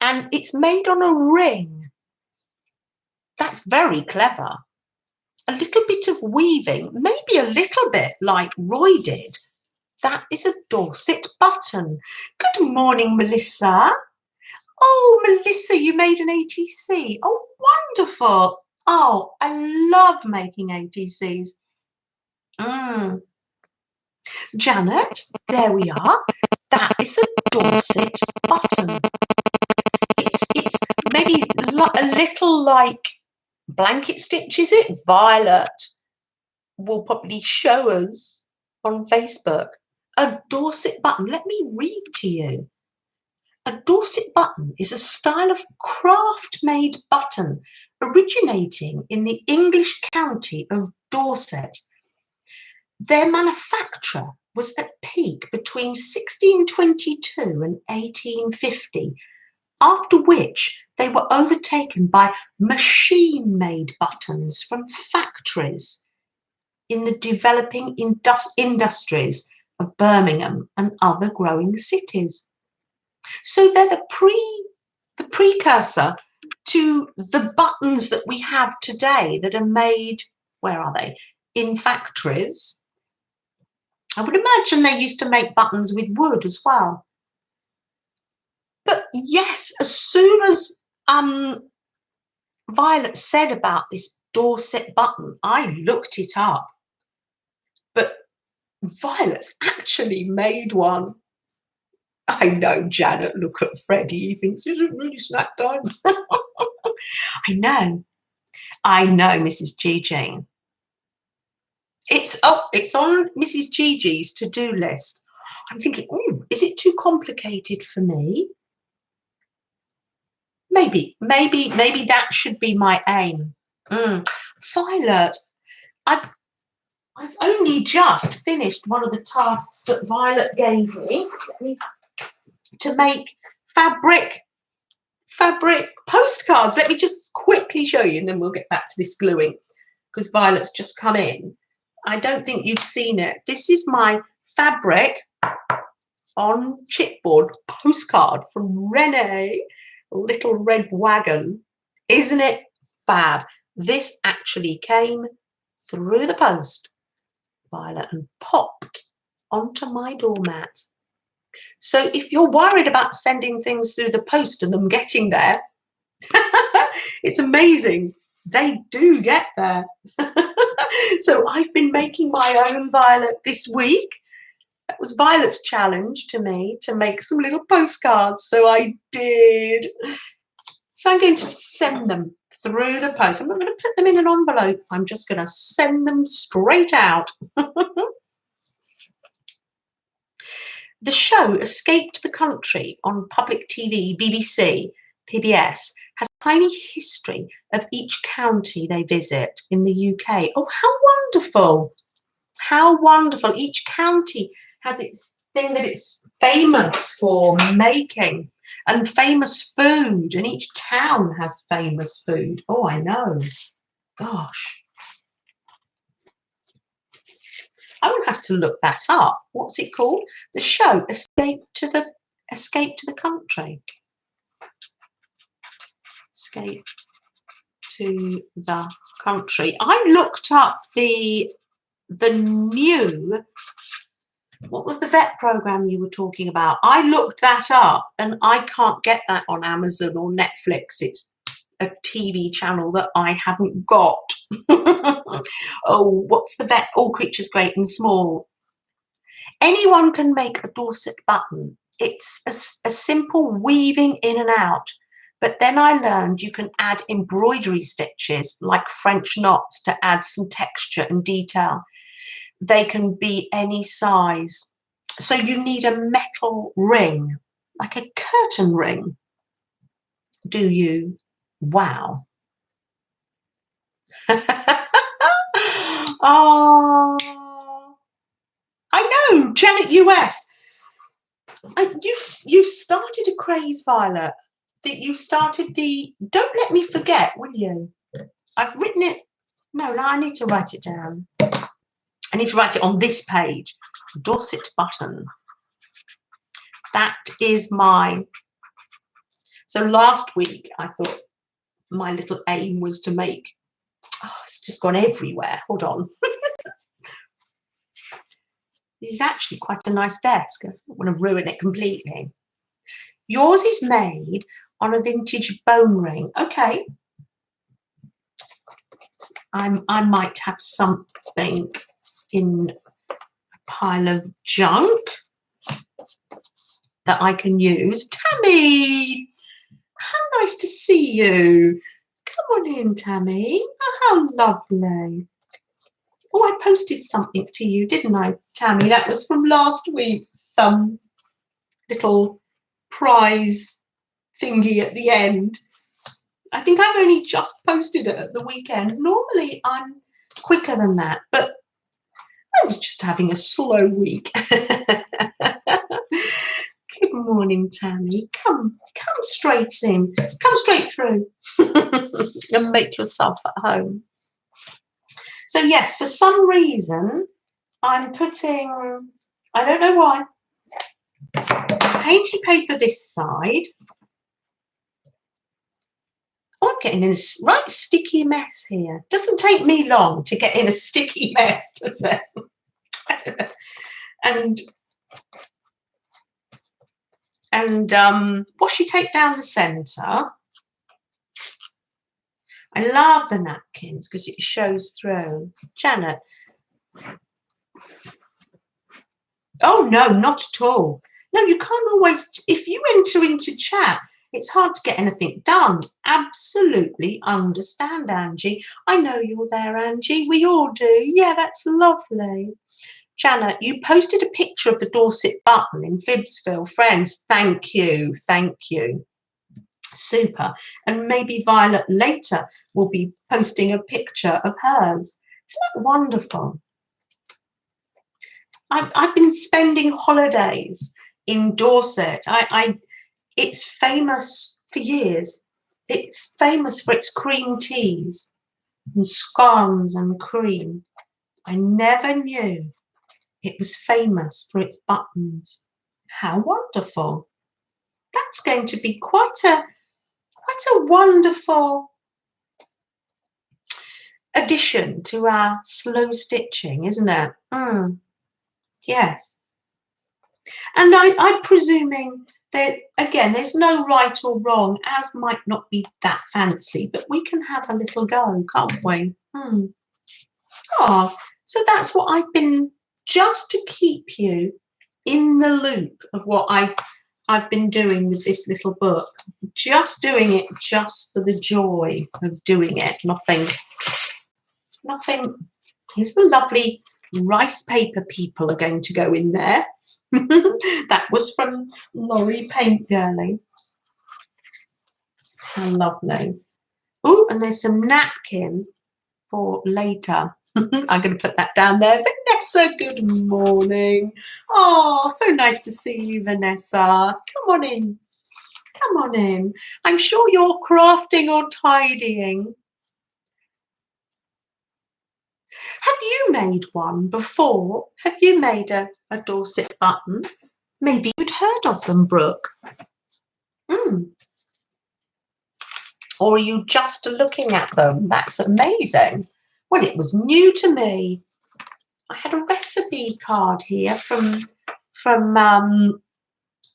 And it's made on a ring. That's very clever. A little bit of weaving, maybe a little bit like Roy did. That is a Dorset button. Good morning, Melissa. Oh, Melissa, you made an ATC. Oh, wonderful. Oh, I love making ATCs. Janet, there we are. That is a Dorset button. It's maybe a little like blanket stitch, is it? Violet will probably show us on Facebook. A Dorset button. Let me read to you. A Dorset button is a style of craft-made button originating in the English county of Dorset. Their manufacture was at peak between 1622 and 1850, after which they were overtaken by machine-made buttons from factories in the developing industries of Birmingham and other growing cities. So they're the precursor to the buttons that we have today that are made, where are they? In factories. I would imagine they used to make buttons with wood as well. But yes, as soon as Violet said about this Dorset button, I looked it up. But Violet's actually made one. I know, Janet, look at Freddie. He thinks, is it really snack time? I know, Mrs. Gigi. It's on Mrs. Gigi's to-do list. I'm thinking, is it too complicated for me? Maybe that should be my aim. Violet, I've only just finished one of the tasks that Violet gave me to make fabric postcards. Let me just quickly show you, and then we'll get back to this gluing, because Violet's just come in. I don't think you've seen it. This is my fabric on chipboard postcard from Renee, Little Red Wagon. Isn't it fab? This actually came through the post, Violet, and popped onto my doormat. So if you're worried about sending things through the post and them getting there, it's amazing. They do get there. So I've been making my own, Violet, this week. That was Violet's challenge to me, to make some little postcards. So I did. So I'm going to send them through the post. I'm not going to put them in an envelope. I'm just going to send them straight out. The show Escaped the Country on public TV, BBC, PBS, has a tiny history of each county they visit in the UK. Oh, how wonderful! How wonderful. Each county has its thing that it's famous for making, and famous food, and each town has famous food. Oh, I know. Gosh. I will have to look that up. What's it called? The show Escape to the Country. Escape to the Country. I looked up the new, what was the vet program you were talking about? I looked that up and I can't get that on Amazon or Netflix. It's a TV channel that I haven't got. Oh, what's the vet? All Creatures Great and Small. Anyone can make a Dorset button. It's a simple weaving in and out. But then I learned you can add embroidery stitches like French knots to add some texture and detail. They can be any size. So you need a metal ring, like a curtain ring. Do you? Wow. Oh, I know, Janet US. You've started a craze, Violet. That you've started the. Don't let me forget, will you? I've written it. No, I need to write it down. I need to write it on this page. Dorset button. That is my. So last week I thought my little aim was to make. Oh, it's just gone everywhere. Hold on. This is actually quite a nice desk. I don't want to ruin it completely. Yours is made on a vintage bone ring. Okay. I might have something in a pile of junk that I can use. Tammy, how nice to see you. Come on in, Tammy. Oh, how lovely. Oh, I posted something to you, didn't I, Tammy? That was from last week. Some little prize thingy at the end. I think I've only just posted it at the weekend. Normally I'm quicker than that, but I was just having a slow week. Good morning, Tammy. Come straight in. Come straight through and make yourself at home. So yes, for some reason, I'm putting, I don't know why, painty paper this side. Oh, I'm getting in a right sticky mess here. Doesn't take me long to get in a sticky mess, does it? and washi tape down the centre. I love the napkins because it shows through. Janet. Oh, no, not at all. No, you can't always, if you enter into chat, it's hard to get anything done. Absolutely understand, Angie. I know you're there, Angie. We all do. Yeah, that's lovely. Janet, you posted a picture of the Dorset button in Fibbsville. Friends, thank you. Thank you. Super. And maybe Violet later will be posting a picture of hers. Isn't that wonderful? I've been spending holidays in Dorset. It's famous for years. It's famous for its cream teas and scones and cream. I never knew it was famous for its buttons. How wonderful. That's going to be quite a wonderful addition to our slow stitching, isn't it? Yes. And I'm presuming that, again, there's no right or wrong. Ours might not be that fancy, but we can have a little go, can't we? Oh, so that's what I've been, just to keep you in the loop of what I've been doing with this little book. Just doing it just for the joy of doing it. Nothing. Here's the lovely rice paper people are going to go in there. That was from Laurie Paint Girlie. How lovely. Oh, and there's some napkin for later. I'm going to put that down there. Vanessa, good morning. Oh, so nice to see you, Vanessa. Come on in. Come on in. I'm sure you're crafting or tidying. Have you made one before? Have you made a Dorset button? Maybe you'd heard of them, Brooke. Or are you just looking at them? That's amazing. Well, it was new to me. I had a recipe card here from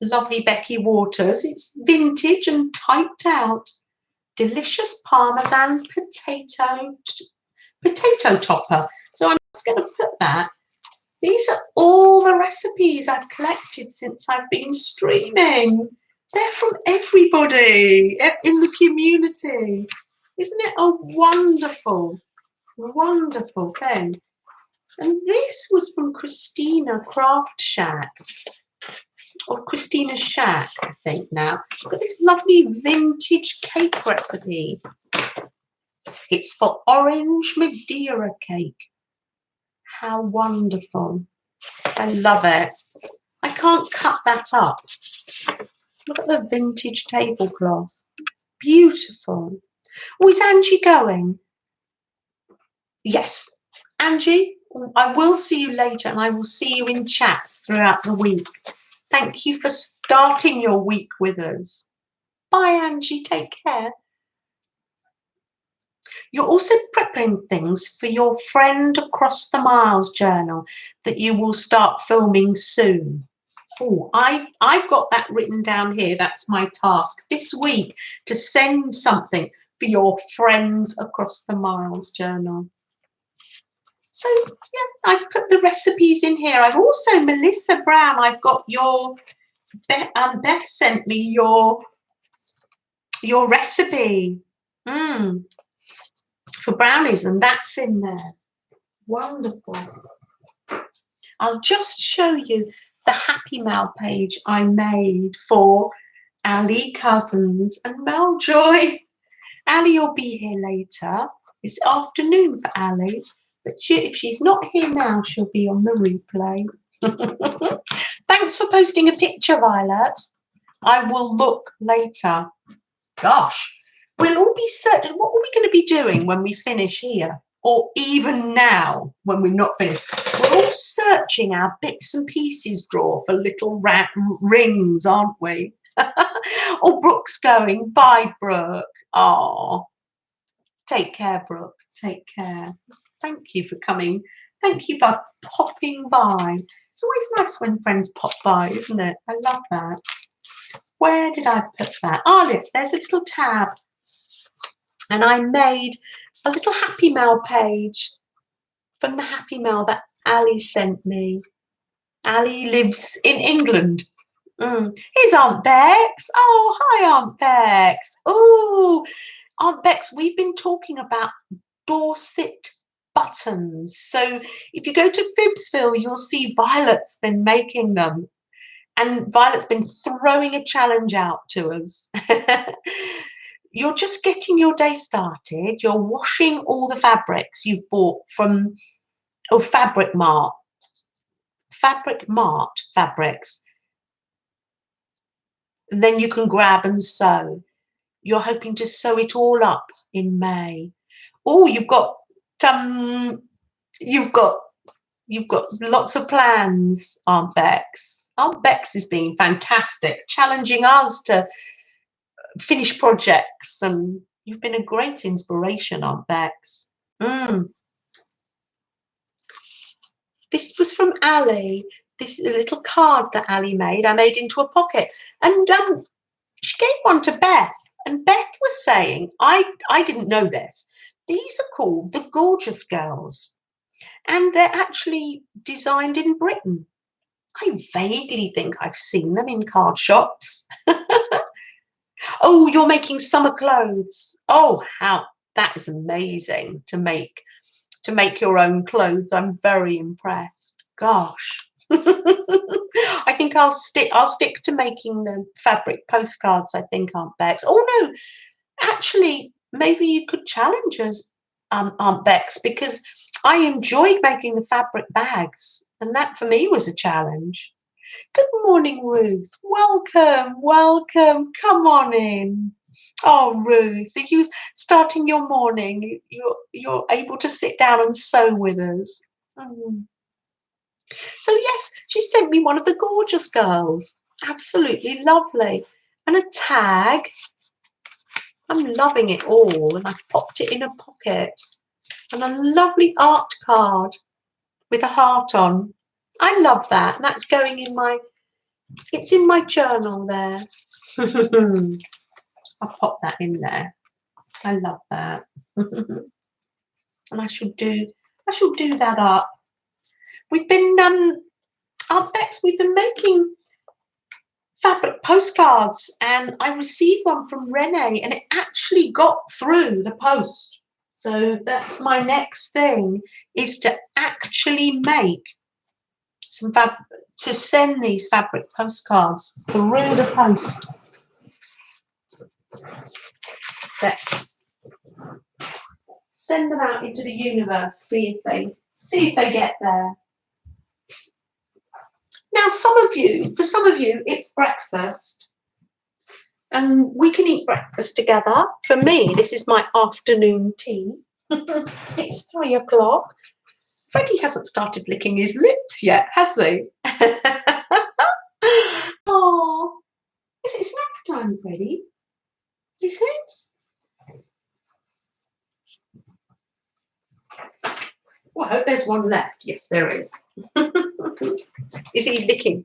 lovely Becky Waters. It's vintage and typed out. delicious Parmesan potato topper. So I'm just going to put that. These are all the recipes I've collected since I've been streaming. They're from everybody in the community. Isn't it a wonderful, wonderful thing? And this was from Christina Craft Shack, or Christina Shack, I think now. I've got this lovely vintage cake recipe. It's for orange Madeira cake. How wonderful. I love it. I can't cut that up. Look at the vintage tablecloth. Beautiful. Oh, is Angie going? Yes. Angie, I will see you later, and I will see you in chats throughout the week. Thank you for starting your week with us. Bye, Angie. Take care. You're also prepping things for your Friend Across the Miles journal that you will start filming soon. Oh, I've got that written down here. That's my task this week, to send something for your Friends Across the Miles journal. So yeah, I've put the recipes in here. I've also, Melissa Brown, I've got your, Beth sent me your recipe for brownies, and that's in there. Wonderful. I'll just show you the Happy Mail page I made for Ali Cousins and Mel Joy. Ali will be here later. It's afternoon for Ali, but if she's not here now, she'll be on the replay. Thanks for posting a picture, Violet. I will look later. Gosh, we'll all be certain. What are we going to be doing when we finish here? Or even now, when we're not finished? We're all searching our bits and pieces drawer for little rings, aren't we? Oh, Brooke's going. Bye, Brooke. Oh, take care, Brooke. Take care. Thank you for coming. Thank you for popping by. It's always nice when friends pop by, isn't it? I love that. Where did I put that? Oh, there's a little tab. And I made a little Happy Mail page from the Happy Mail that Ali sent me. Ali lives in England. Here's Aunt Bex. Oh, hi, Aunt Bex. Oh, Aunt Bex, we've been talking about Dorset buttons. So if you go to Fibsville, you'll see Violet's been making them. And Violet's been throwing a challenge out to us. You're just getting your day started. You're washing all the fabrics you've bought from Fabric Mart fabrics. And then you can grab and sew. You're hoping to sew it all up in May. Oh, you've got lots of plans, Aunt Bex. Aunt Bex is being fantastic, challenging us to finish projects, and you've been a great inspiration, Aunt Bex. This was from Ali. This is a little card that Ali made. I made into a pocket, and she gave one to Beth. And Beth was saying, I didn't know this. These are called the Gorgeous Girls, and they're actually designed in Britain. I vaguely think I've seen them in card shops. Oh, you're making summer clothes. Oh, how that is amazing to make your own clothes. I'm very impressed. Gosh. I think I'll stick to making the fabric postcards, I think, Aunt Bex. Oh no, actually, maybe you could challenge us, Aunt Bex, because I enjoyed making the fabric bags, and that for me was a challenge. Good morning, Ruth. Welcome, welcome. Come on in. Oh, Ruth, are you starting your morning? You're able to sit down and sew with us. So yes, she sent me one of the Gorgeous Girls. Absolutely lovely. And a tag. I'm loving it all. And I've popped it in a pocket. And a lovely art card with a heart on. I love that. And that's going in it's in my journal there. I'll pop that in there. I love that. And I shall do that up. We've been Aunt Bex, we've been making fabric postcards, and I received one from Renee and it actually got through the post. So that's my next thing, is to actually make some to send these fabric postcards through the post. Let's send them out into the universe, see if they get there. Now, for some of you, it's breakfast, and we can eat breakfast together. For me, this is my afternoon tea. It's 3 o'clock. Freddie hasn't started licking his lips yet, has he? Oh, is it snack time, Freddie? Is it? Well, I hope there's one left. Yes, there is. Is he licking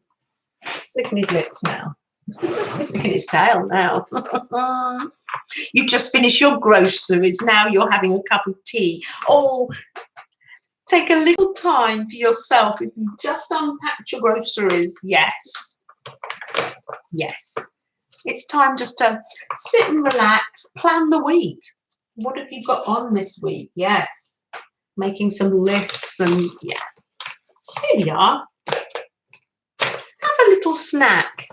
his lips now? He's licking his tail now. You've just finished your groceries. Now you're having a cup of tea. Oh, take a little time for yourself if you just unpacked your groceries. Yes. Yes. It's time just to sit and relax, plan the week. What have you got on this week? Yes. Making some lists, and yeah. Here we are. Have a little snack.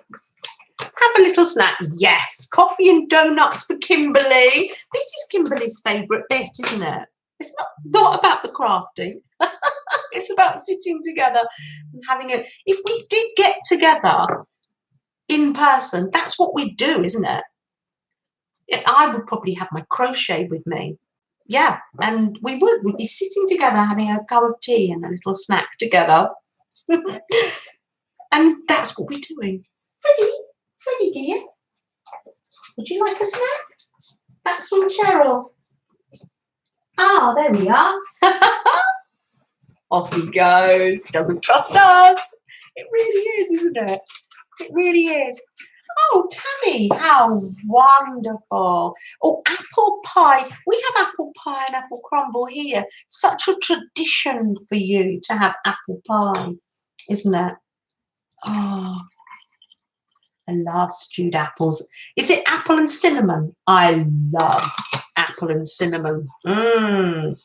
Have a little snack. Yes. Coffee and donuts for Kimberly. This is Kimberly's favourite bit, isn't it? It's not about the crafting. It's about sitting together and having it. If we did get together in person, that's what we'd do, isn't it? I would probably have my crochet with me. Yeah, and we'd be sitting together having a cup of tea and a little snack together. And that's what we're doing. Freddie dear, would you like a snack? That's from Cheryl. Ah, there we are. Off he goes. Doesn't trust us. It really is, isn't it? It really is. Oh, Tammy, how wonderful. Oh, apple pie. We have apple pie and apple crumble here. Such a tradition for you to have apple pie, isn't it? Oh, I love stewed apples. Is it apple and cinnamon? I love apple and cinnamon. And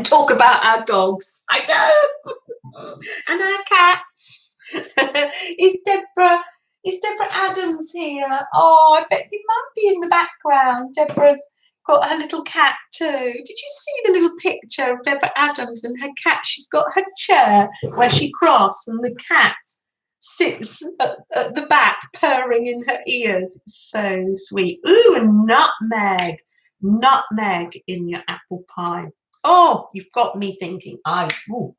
talk about our dogs. I know. And our cats. Is Deborah Adams here? Oh, I bet you might be in the background. Deborah's got her little cat too. Did you see the little picture of Deborah Adams and her cat? She's got her chair where she crafts, and the cat sits at the back purring in her ears. It's so sweet. Ooh, and nutmeg. Nutmeg in your apple pie. Oh, you've got me thinking. To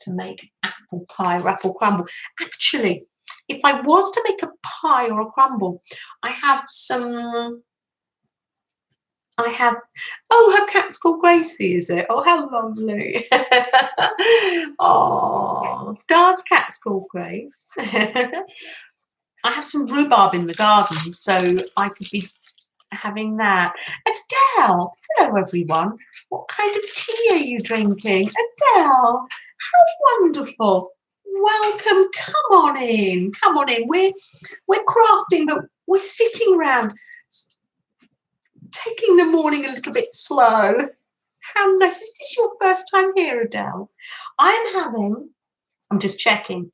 make apple pie or apple crumble. Actually, if I was to make a pie or a crumble, oh, her cat's called Gracie, is it? Oh, how lovely. Oh, Dar's cat's called Grace. I have some rhubarb in the garden, so I could be having that. Adele, hello everyone. What kind of tea are you drinking? Adele, how wonderful. Welcome. Come on in. Come on in. We're crafting, but we're sitting around, taking the morning a little bit slow. How nice. Is this your first time here, Adele? I'm just checking,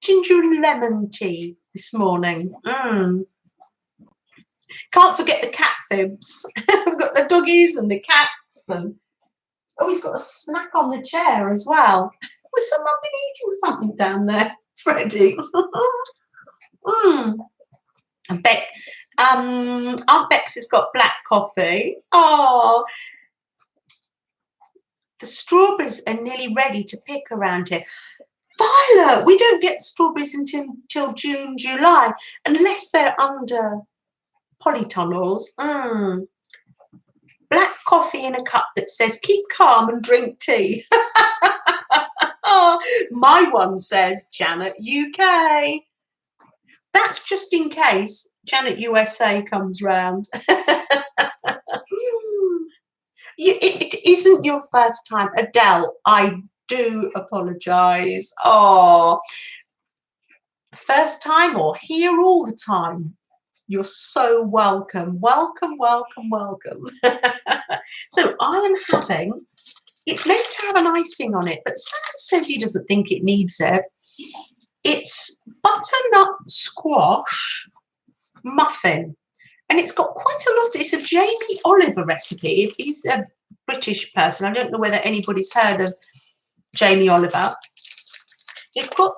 ginger and lemon tea this morning. Can't forget the cat fibs. We've got the doggies and the cats, and oh, he's got a snack on the chair as well. Was someone been eating something down there, Freddie? Aunt Bex has got black coffee. Oh, the strawberries are nearly ready to pick around here. Violet, we don't get strawberries until June, July, unless they're under polytunnels. Black coffee in a cup that says keep calm and drink tea. Oh, my one says Janet UK. That's just in case Janet USA comes round. It isn't your first time, Adele. I do apologise. Oh, first time or here all the time. You're so welcome. Welcome, welcome, welcome. So I am having, it's meant to have an icing on it, but Sam says he doesn't think it needs it. It's butternut squash muffin. And it's got quite a lot. It's a Jamie Oliver recipe. If he's a British person, I don't know whether anybody's heard of Jamie Oliver. It's quite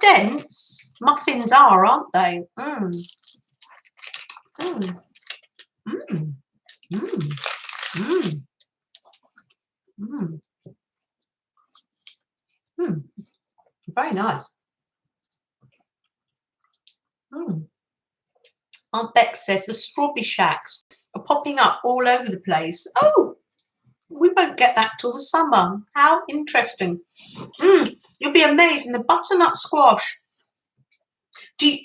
dense. Muffins are, aren't they? Mm. Mm. Mm. Mm. Mm. Mm. Mm. Very nice. Mm. Aunt Bex says the strawberry shacks are popping up all over the place. Oh, we won't get that till the summer. How interesting. You'll be amazed. And the butternut squash. Do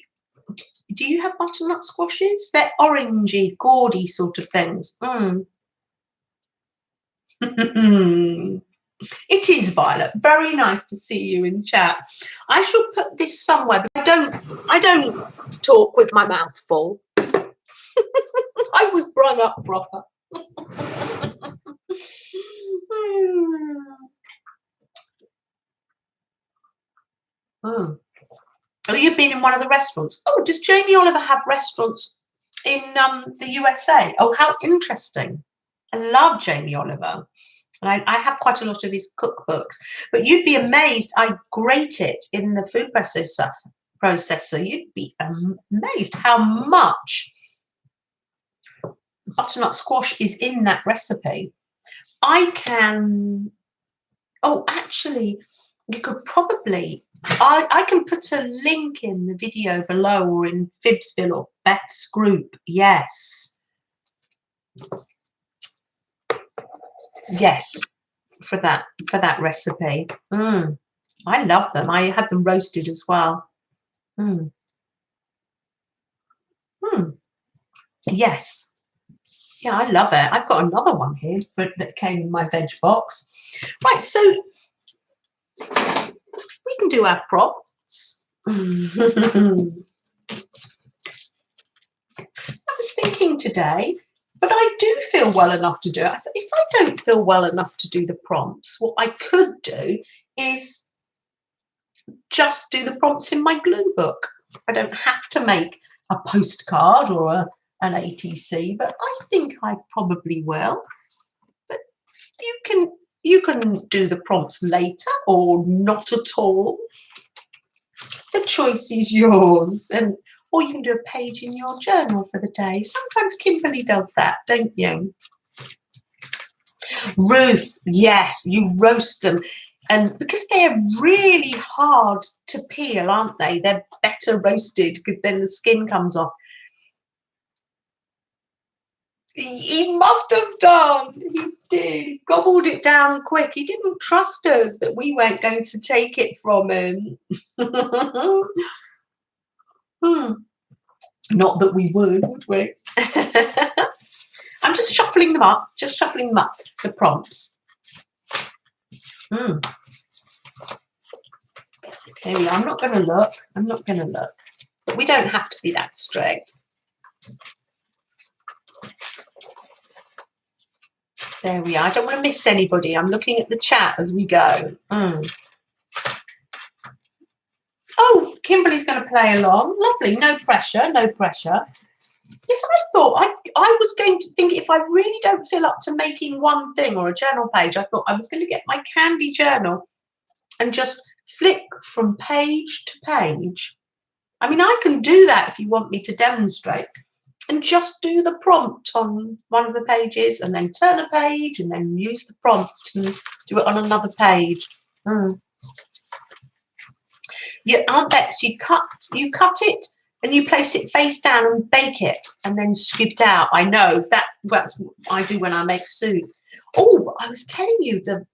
you have butternut squashes? They're orangey, gaudy sort of things. It is, Violet. Very nice to see you in chat. I shall put this somewhere, but I don't talk with my mouth full. I was brung up proper. Oh, you've been in one of the restaurants. Oh, does Jamie Oliver have restaurants in the USA? Oh, how interesting. I love Jamie Oliver. And I have quite a lot of his cookbooks. But you'd be amazed. I grate it in the food processor. You'd be amazed how much butternut squash is in that recipe. I can... Oh, actually, you could probably... I can put a link in the video below or in Fibsville or Beth's group. Yes. Yes. For that recipe. I love them. I had them roasted as well. Yes. Yeah, I love it. I've got another one here that came in my veg box. Right, so we can do our props. I was thinking today, but I do feel well enough to do it. If I don't feel well enough to do the prompts, what I could do is just do the prompts in my glue book. I don't have to make a postcard or an ATC, but I think I probably will. But you can do the prompts later or not at all. The choice is yours, or you can do a page in your journal for the day. Sometimes Kimberly does that, don't you? Ruth, yes, you roast them. And because they're really hard to peel, aren't they? They're better roasted because then the skin comes off. He must have done. He did. He gobbled it down quick. He didn't trust us that we weren't going to take it from him. Not that we would we? I'm just shuffling them up. The prompts. There we are. I'm not going to look. But we don't have to be that strict. There we are. I don't want to miss anybody. I'm looking at the chat as we go. Oh, Kimberly's going to play along. Lovely. No pressure. Yes, I thought I was going to think if I really don't feel up to making one thing or a journal page, I thought I was going to get my candy journal and just flick from page to page. I mean, I can do that if you want me to demonstrate. And just do the prompt on one of the pages and then turn a page and then use the prompt and do it on another page. Yeah, Aunt Bex, you cut it and you place it face down and bake it and then scoop it out. I know that's what I do when I make soup. Oh, I was telling you the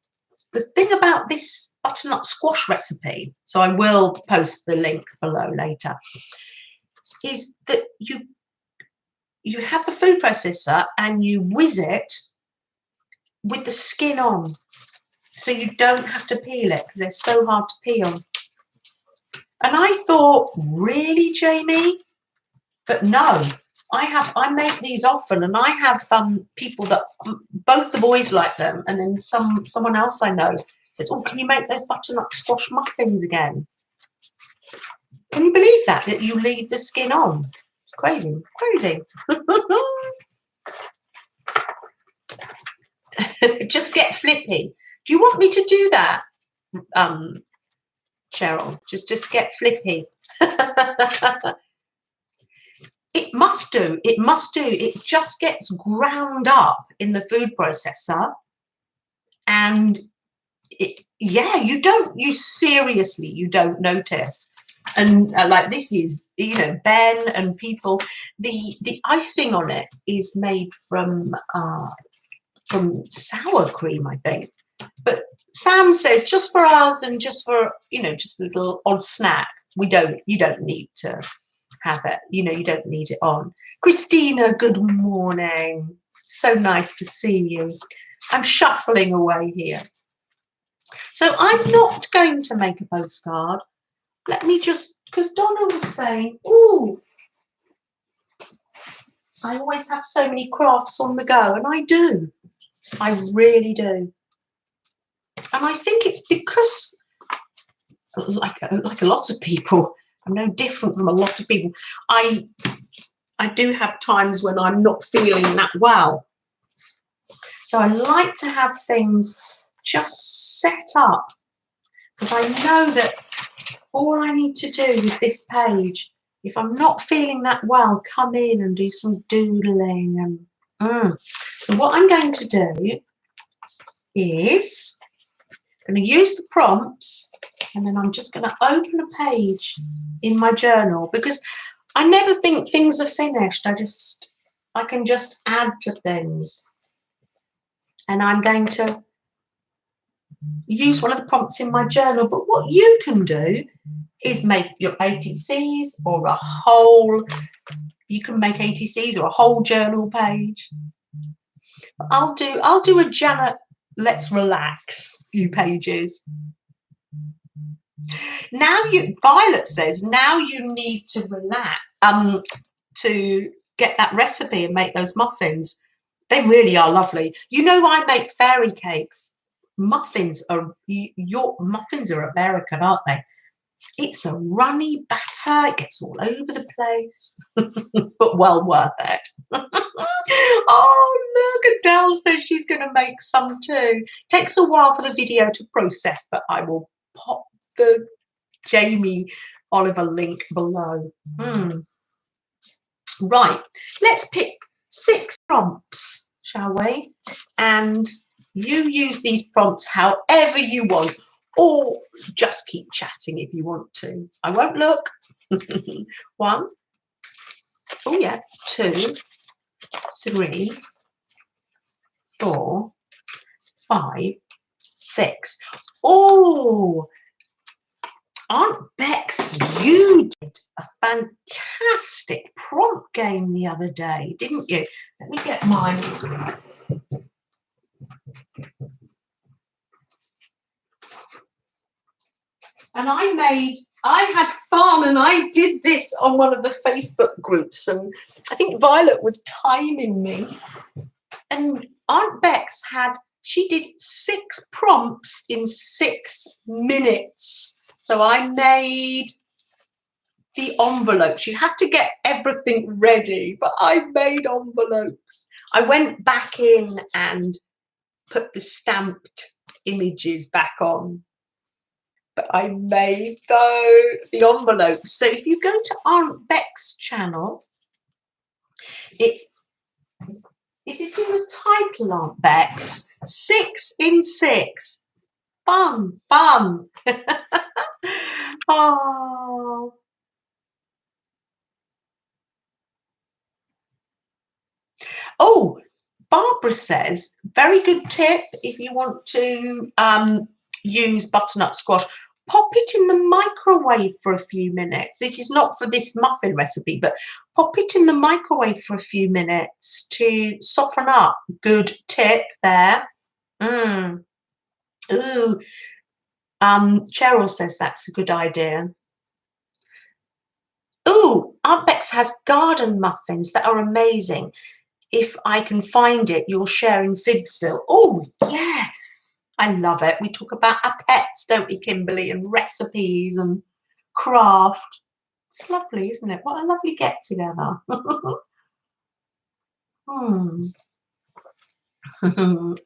thing about this butternut squash recipe, so I will post the link below later, is that you have the food processor and you whiz it with the skin on, so you don't have to peel it because they're so hard to peel. And I thought, really, Jamie? But no, I make these often, and I have people that both the boys like them, and then someone else I know says, "Oh, can you make those butternut squash muffins again?" Can you believe that you leave the skin on? It's crazy, crazy. Just get flippy. Do you want me to do that, Cheryl? Just get flippy. It must do. It must do. It just gets ground up in the food processor, and you seriously don't notice. And like this is, Ben and people, the icing on it is made from sour cream, I think. But Sam says just for us and just for just a little odd snack, you don't need to have it. You don't need it on. Christina, good morning. So nice to see you. I'm shuffling away here. So I'm not going to make a postcard. Let me just, because Donna was saying, oh, I always have so many crafts on the go, and I do. I really do. And I think it's because, like a lot of people, I'm no different from a lot of people. I do have times when I'm not feeling that well. So I like to have things just set up, because I know that all I need to do with this page, if I'm not feeling that well, come in and do some doodling. So what I'm going to do is I'm going to use the prompts, and then I'm just going to open a page in my journal, because I never think things are finished. I can just add to things. And I'm going to use one of the prompts in my journal. But what you can do is make your ATCs or you can make ATCs or a whole journal page. I'll do a Janet let's relax few pages. Now Violet says now you need to relax to get that recipe and make those muffins. They really are lovely. I make fairy cakes. Muffins are American, aren't they? It's a runny batter. It gets all over the place, but well worth it. Oh, look, Adele says she's going to make some too. Takes a while for the video to process, but I will pop the Jamie Oliver link below. Right, let's pick 6 prompts, shall we? And you use these prompts however you want, or just keep chatting if you want to. I won't look. 1, oh yeah, 2, 3, 4, 5, 6. Oh, Aunt Bex, you did a fantastic prompt game the other day, didn't you? Let me get mine. And I had fun, and I did this on one of the Facebook groups, and I think Violet was timing me. And Aunt Bex she did 6 prompts in 6 minutes. So I made the envelopes. You have to get everything ready, but I made envelopes. I went back in and put the stamped images back on. But I made the envelopes. So if you go to Aunt Beck's channel, is it in the title, Aunt Beck's? 6 in 6. Fun, fun. Oh. Oh, Barbara says, very good tip if you want to use butternut squash. Pop it in the microwave for a few minutes. This is not for this muffin recipe, but pop it in the microwave for a few minutes to soften up. Good tip there. Mm. Ooh. Cheryl says that's a good idea. Ooh, Aunt Bex has garden muffins that are amazing. If I can find it, you're sharing Fibsville. Oh, yes. I love it. We talk about our pets, don't we, Kimberly, and recipes and craft. It's lovely, isn't it? What a lovely get together.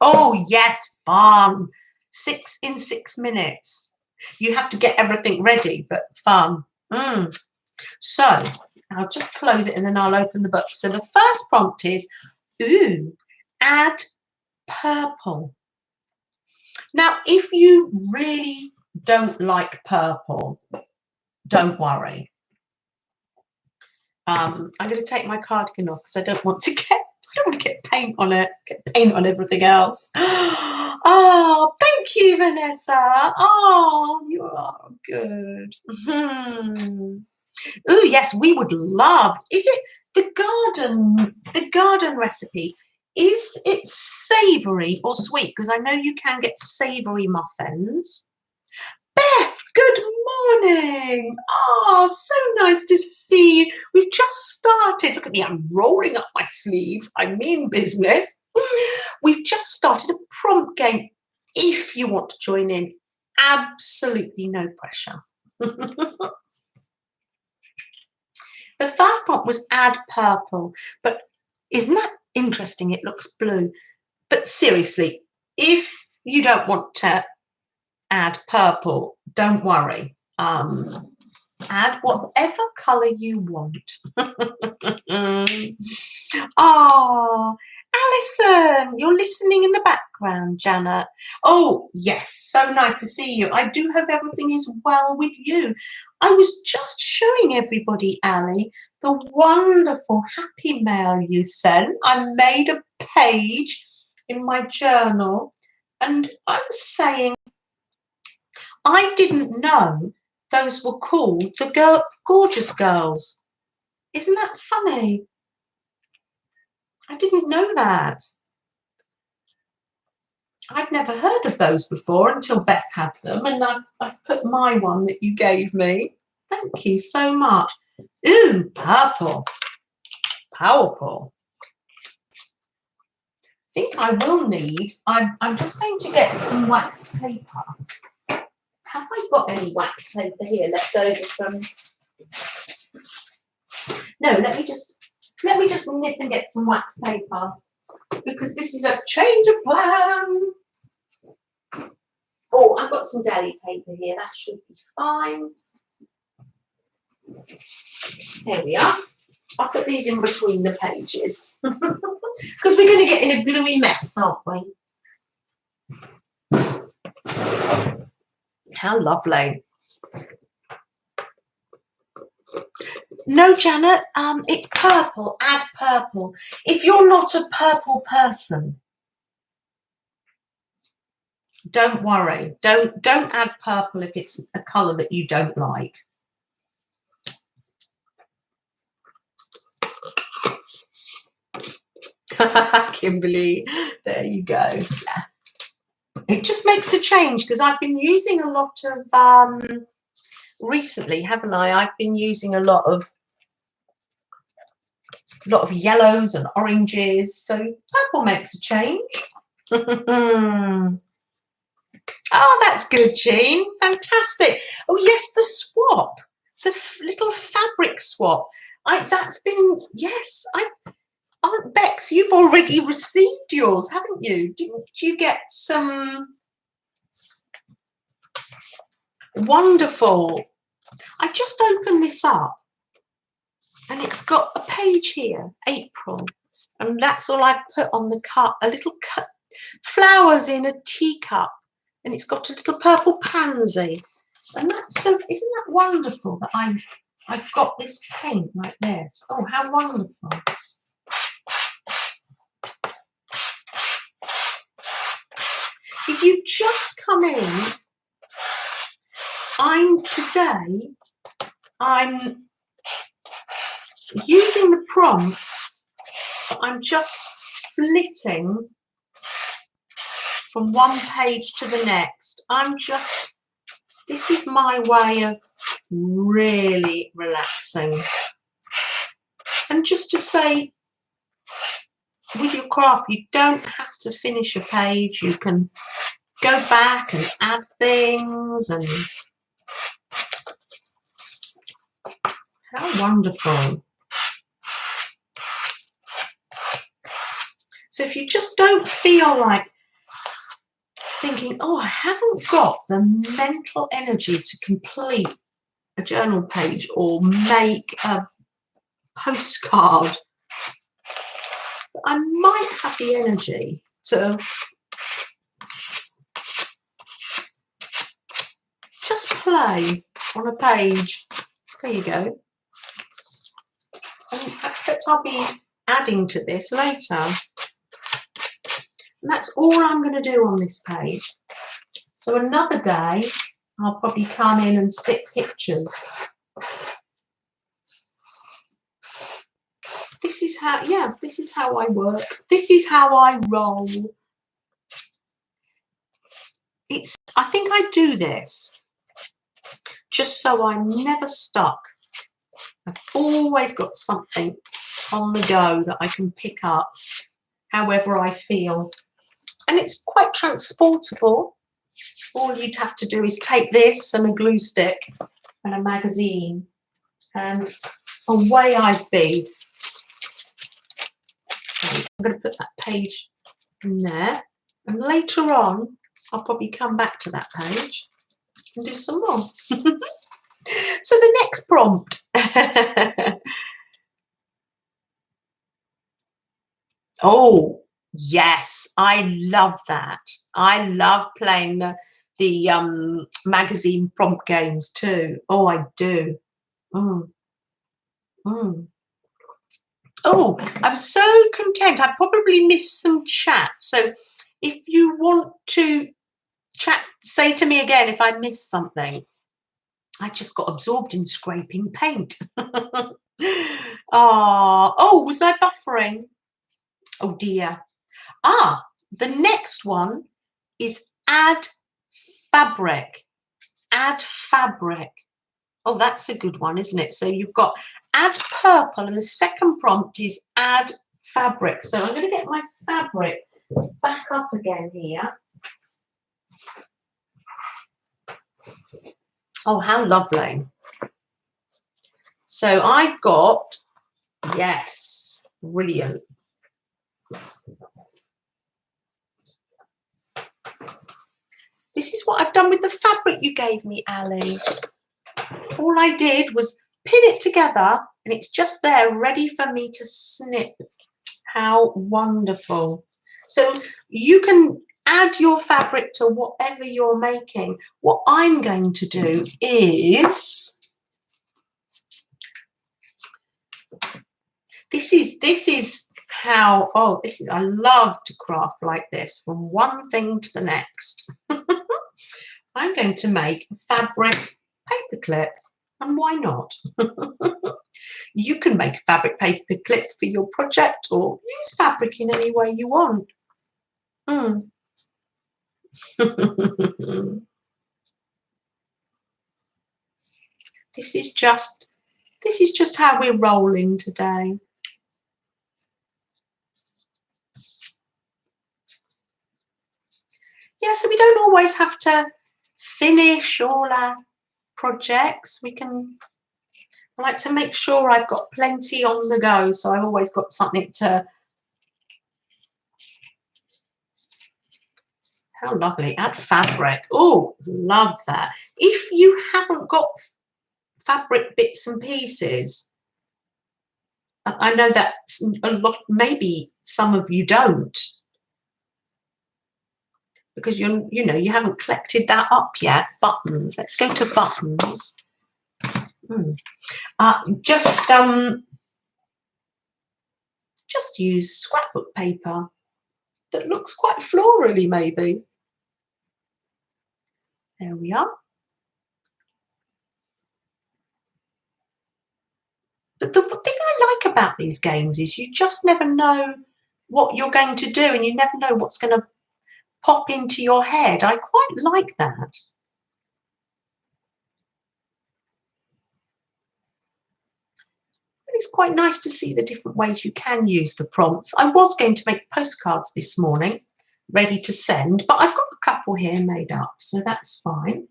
Oh, yes, fun. 6 in 6 minutes. You have to get everything ready, but fun. So I'll just close it and then I'll open the book. So the first prompt is, ooh, add purple. Now, if you really don't like purple, don't worry. I'm going to take my cardigan off because I don't want to get paint on it. Get paint on everything else. Oh, thank you, Vanessa. Oh, you are good. Oh, yes, we would love. Is it the garden recipe? Is it savoury or sweet? Because I know you can get savoury muffins. Beth, good morning. Oh, so nice to see you. We've just started. Look at me, I'm rolling up my sleeves. I mean business. We've just started a prompt game. If you want to join in, absolutely no pressure. The first prompt was add purple, but isn't that interesting? It looks blue. But seriously, if you don't want to add purple, don't worry. Add whatever colour you want. Oh, Alison, you're listening in the background, Janet. Oh, yes, so nice to see you. I do hope everything is well with you. I was just showing everybody, Ali, the wonderful happy mail you sent. I made a page in my journal and I was saying I didn't know those were called the Gorgeous Girls. Isn't that funny? I didn't know that. I'd never heard of those before until Beth had them, and I put my one that you gave me. Thank you so much. Ooh, purple. Powerful. I think I will need, I'm just going to get some wax paper. Have I got any wax paper here left over from... No, let me just nip and get some wax paper because this is a change of plan. Oh, I've got some deli paper here. That should be fine. There we are. I'll put these in between the pages because we're going to get in a gluey mess, aren't we? How lovely. No, Janet, it's purple. Add purple. If you're not a purple person, don't worry. Don't add purple if it's a colour that you don't like. Kimberly, there you go. Yeah. It just makes a change because I've been using a lot of recently, haven't I? I've been using a lot of yellows and oranges, so purple makes a change. Oh, that's good, Jean. Fantastic. Oh, yes, the swap, the little fabric swap. That's been, yes, Aunt Bex, you've already received yours, haven't you? Didn't you get some wonderful? I just opened this up and it's got a page here, April, and that's all I put on the cup, a little cup, flowers in a teacup, and it's got a little purple pansy, and that's so, isn't that wonderful that I've got this paint like this? Oh, how wonderful. If you've just come in, I'm using the prompts, I'm just flitting from one page to the next. This is my way of really relaxing. And just to say, with your craft, you don't have to finish a page. You can go back and add things, and how wonderful. So if you just don't feel like thinking, oh, I haven't got the mental energy to complete a journal page or make a postcard, I might have the energy to just play on a page. There you go. And I expect I'll be adding to this later. And that's all I'm going to do on this page. So another day, I'll probably come in and stick pictures. This is how, yeah, this is how I work. This is how I roll. I think I do this just so I'm never stuck. I've always got something on the go that I can pick up however I feel. And it's quite transportable. All you'd have to do is take this and a glue stick and a magazine, and away I'd be. I'm going to put that page in there, and later on I'll probably come back to that page and do some more. So the next prompt. Oh, yes, I love that. I love playing the magazine prompt games too. Oh, I do. Mm. Mm. Oh, I'm so content. I probably missed some chat. So if you want to chat, say to me again if I missed something. I just got absorbed in scraping paint. Oh, was I buffering? Oh dear. The next one is add fabric. Add fabric. Oh, that's a good one, isn't it? So you've got add purple, and the second prompt is add fabric. So I'm going to get my fabric back up again here. Oh, how lovely. So I've got, yes, brilliant. This is what I've done with the fabric you gave me, Ali. All I did was pin it together, and it's just there ready for me to snip. How wonderful. So you can add your fabric to whatever you're making. What I'm going to do is, this is how, I love to craft like this, from one thing to the next. I'm going to make a fabric paperclip, and why not? You can make a fabric paperclip for your project, or use fabric in any way you want. This is just how we're rolling today. Yeah, so we don't always have to finish all our projects. I like to make sure I've got plenty on the go, so I've always got something to. How lovely. Add fabric. Oh, love that. If you haven't got fabric bits and pieces, I know that's a lot, maybe some of you don't, because you haven't collected that up yet. Buttons. Let's go to buttons. Just use scrapbook paper that looks quite florally, maybe. There we are. But the thing I like about these games is you just never know what you're going to do, and you never know what's going to pop into your head. I quite like that. It's quite nice to see the different ways you can use the prompts. I was going to make postcards this morning, ready to send, but I've got a couple here made up, so that's fine.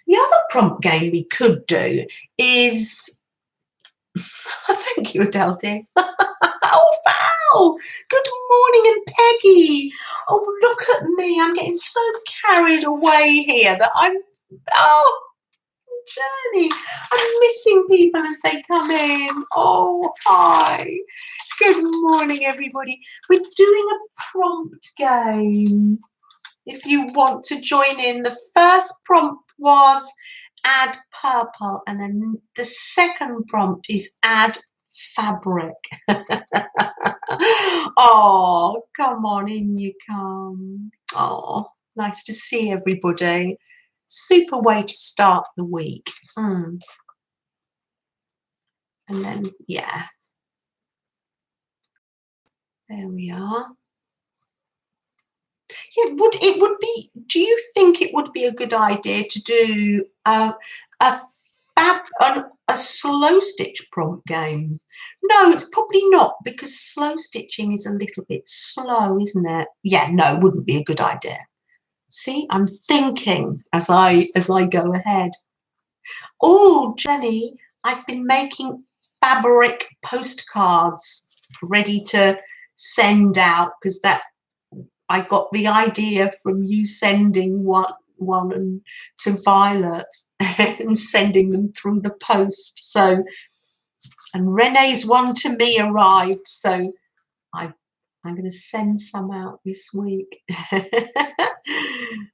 The other prompt game we could do is, thank you, Adele dear. Oh, Val, good morning, and Peggy. Oh, look at me, I'm getting so carried away here that oh, Journey, I'm missing people as they come in. Oh, hi. Good morning, everybody. We're doing a prompt game. If you want to join in, the first prompt was add purple, and then the second prompt is add fabric. Oh, come on, in you come. Oh, nice to see everybody. Super way to start the week. And then, yeah, there we are. Yeah, it would be, do you think it would be a good idea to do a slow stitch prompt game? No, it's probably not, because slow stitching is a little bit slow, isn't it? Yeah, no, it wouldn't be a good idea. See, I'm thinking as I go ahead. Oh, Jenny, I've been making fabric postcards ready to send out, because I got the idea from you sending one to Violet and sending them through the post. So, and Renee's one to me arrived, so I'm going to send some out this week.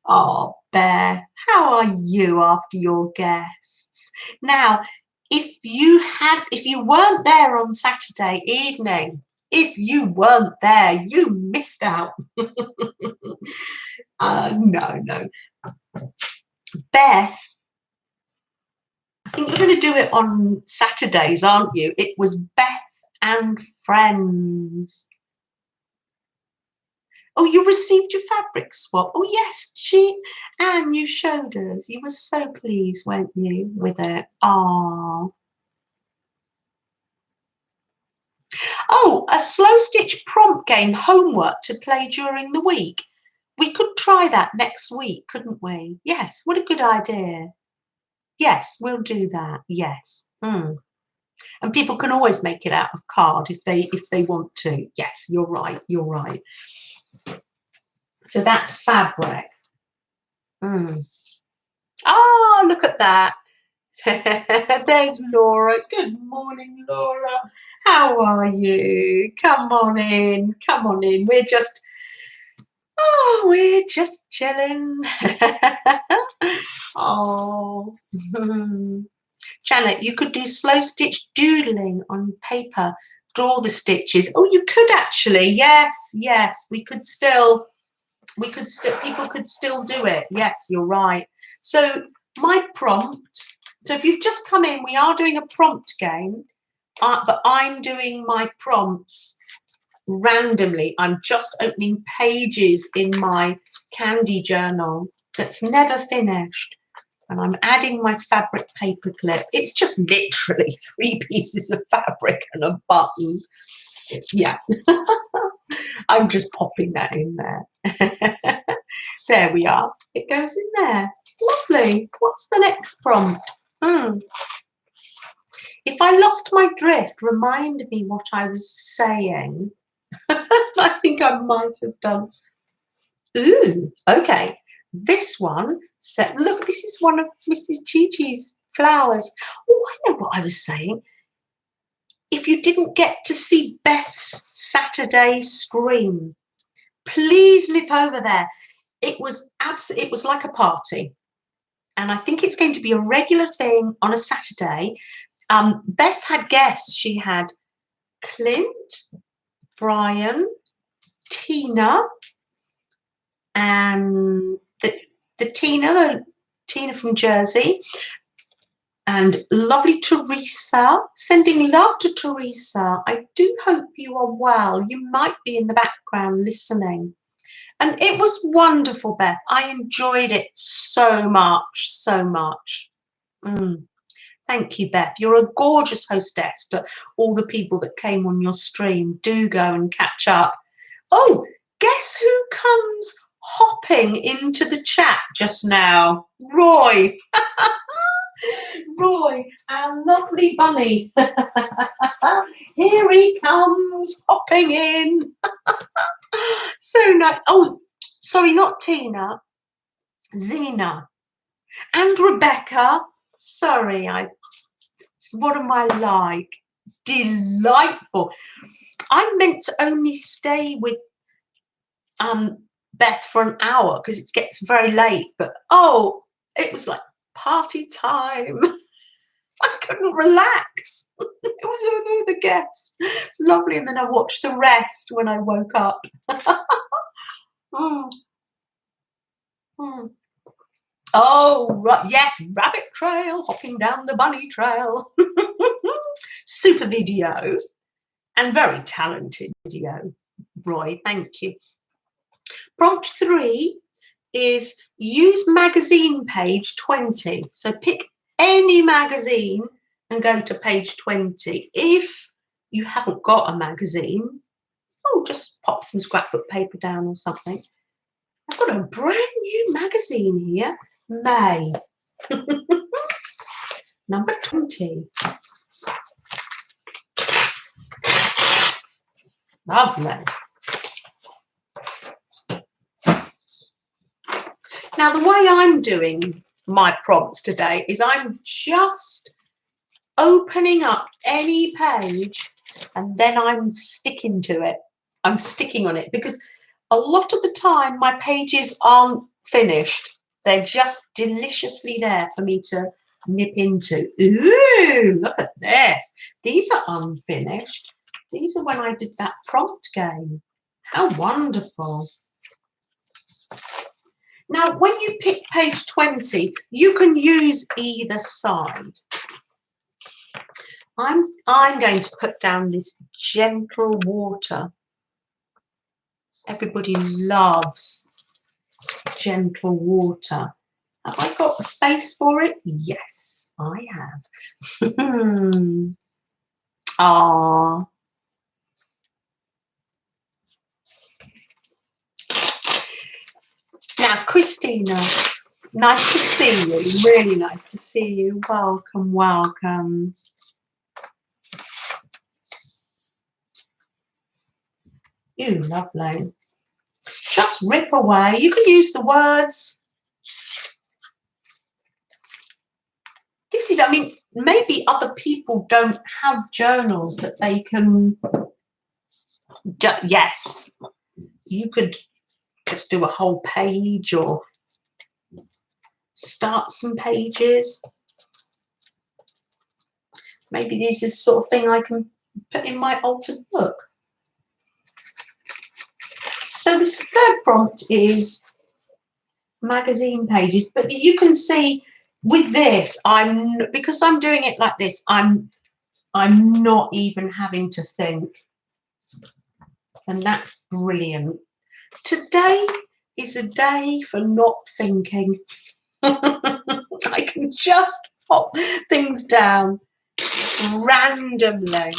Oh, Bear, how are you after your guests? Now, if you weren't there on Saturday evening, if you weren't there, you missed out. No. Beth, I think you're going to do it on Saturdays, aren't you? It was Beth and Friends. Oh, you received your fabric swap. Oh, yes, Anne, you showed us. You were so pleased, weren't you, with it? Oh, a slow stitch prompt game homework to play during the week. We could try that next week, couldn't we? Yes, what a good idea. Yes, we'll do that. Yes. And people can always make it out of card if they want to. Yes, you're right. You're right. So that's fabric. Oh, look at that. There's Laura. Good morning, Laura. How are you? Come on in. Come on in. We're just chilling. Oh. Janet, you could do slow stitch doodling on paper. Draw the stitches. Oh, you could actually. Yes. People could still do it. Yes, you're right. So my prompt, so if you've just come in, we are doing a prompt game, but I'm doing my prompts randomly. I'm just opening pages in my candy journal that's never finished, and I'm adding my fabric paper clip. It's just literally 3 pieces of fabric and a button. Yeah. I'm just popping that in there. There we are. It goes in there. Lovely. What's the next prompt? If I lost my drift, remind me what I was saying. I think I might have done. Ooh, okay. This one said, look, this is one of Mrs. Gigi's flowers. Oh, I know what I was saying. If you didn't get to see Beth's Saturday scream, please nip over there. It was like a party, and I think it's going to be a regular thing on a Saturday. Beth had guests. She had Clint, Brian, Tina, and the Tina from Jersey, and lovely Teresa. Sending love to Teresa. I do hope you are well. You might be in the background listening. And it was wonderful, Beth. I enjoyed it so much, so much. Thank you, Beth. You're a gorgeous hostess to all the people that came on your stream. Do go and catch up. Oh, guess who comes hopping into the chat just now? Roy. Roy, our lovely bunny. Here he comes, hopping in. So nice. Oh, sorry, not Tina. Zena and Rebecca. Sorry, what am I like? Delightful. I meant to only stay with Beth for an hour because it gets very late, but oh, it was like party time. I couldn't relax. It was with all the guests. It's lovely, and then I watched the rest when I woke up. mm. Mm. Oh, right, yes, rabbit trail, hopping down the bunny trail. Super video and very talented video, Roy, thank you. Prompt 3 is use magazine page 20. So pick any magazine and go to page 20. If you haven't got a magazine, just pop some scrapbook paper down or something. I've got a brand new magazine here, May. Number 20. Lovely. Now, the way I'm doing my prompts today is I'm just opening up any page and then I'm sticking to it. I'm sticking on it because a lot of the time my pages aren't finished. They're just deliciously there for me to nip into. Ooh, look at this. These are unfinished. These are when I did that prompt game. How wonderful. Now, when you pick page 20, you can use either side. I'm going to put down this gentle water. Everybody loves gentle water. Have I got a space for it? Yes, I have. Ah. Now, Christina, nice to see you. Really nice to see you. Welcome, welcome. You lovely. Just rip away. You can use the words. This is, I mean, maybe other people don't have journals that they can. Yes, you could just do a whole page or start some pages. Maybe this is the sort of thing I can put in my altered book. So this third prompt is magazine pages, but you can see with this, because I'm doing it like this, I'm not even having to think, and that's brilliant. Today is a day for not thinking. I can just pop things down randomly.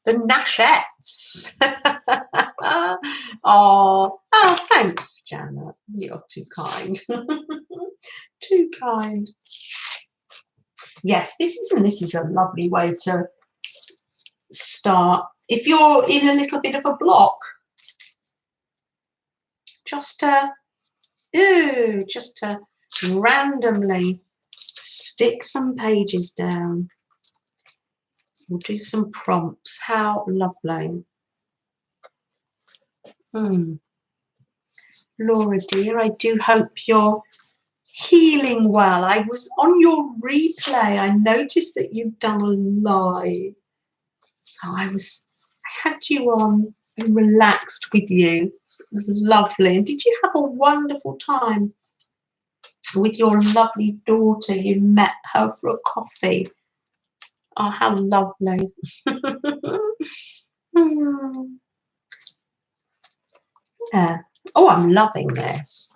The Nashettes. Oh, thanks, Janet. You're too kind. Too kind. Yes, this is a lovely way to start. If you're in a little bit of a block, just to randomly stick some pages down. We'll do some prompts. How lovely. Laura dear, I do hope you're healing well. I was on your replay. I noticed that you've done a live. So I had you on and relaxed with you. It was lovely. And did you have a wonderful time with your lovely daughter? You met her for a coffee. Oh, how lovely. Hmm. Yeah. Oh, I'm loving this.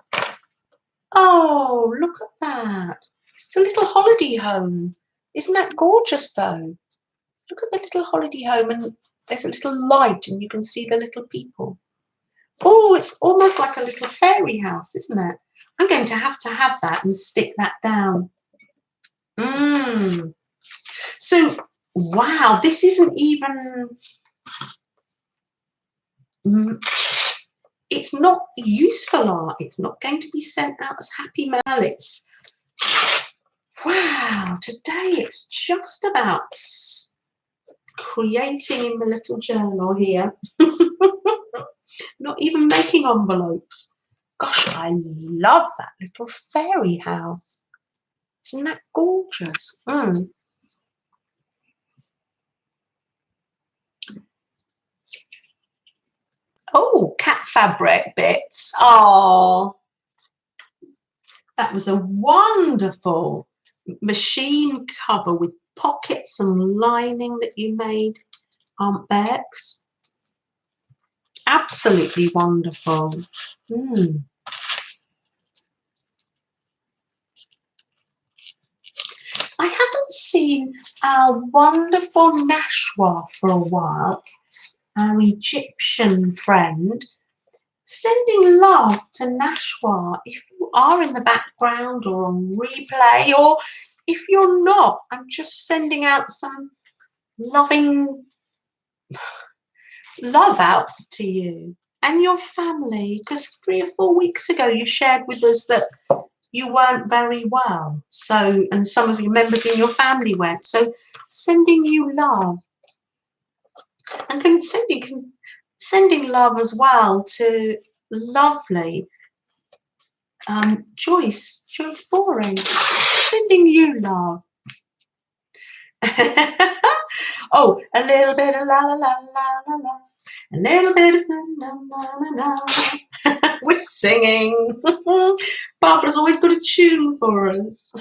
Oh, look at that. It's a little holiday home. Isn't that gorgeous, though? Look at the little holiday home, and there's a little light, and you can see the little people. Oh, it's almost like a little fairy house, isn't it? I'm going to have that and stick that down. So, wow, this isn't even... it's not useful art. It's not going to be sent out as happy mail. It's... wow, today it's just about creating in the little journal here. Not even making envelopes. Gosh, I love that little fairy house. Isn't that gorgeous? Oh, cat fabric bits. Oh, that was a wonderful machine cover with pockets and lining that you made, Aunt Bex. Absolutely wonderful. I haven't seen our wonderful Nashwa for a while, our Egyptian friend. Sending love to Nashwa. If you are in the background or on replay, or if you're not, I'm just sending out some loving love out to you and your family, because 3 or 4 weeks ago you shared with us that you weren't very well, so, and some of your members in your family weren't, so sending you love, and sending love as well to lovely Joyce Boring, sending you love. Oh, a little bit of la la la la la la, a little bit of la la la la. We're singing. Barbara's always got a tune for us.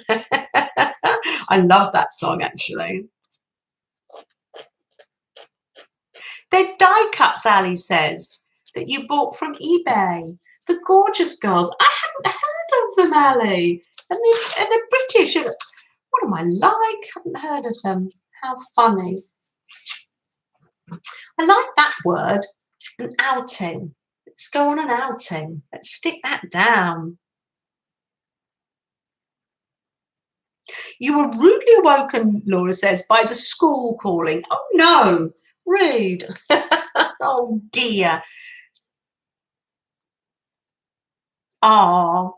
I love that song, actually. They're die cuts, Ali says, that you bought from eBay. The gorgeous girls. I hadn't heard of them, Ali. And they're British. What am I like? Haven't heard of them. How funny. I like that word, an outing. Let's go on an outing. Let's stick that down. You were rudely awoken, Laura says, by the school calling. Oh no, rude. Oh dear. Ah.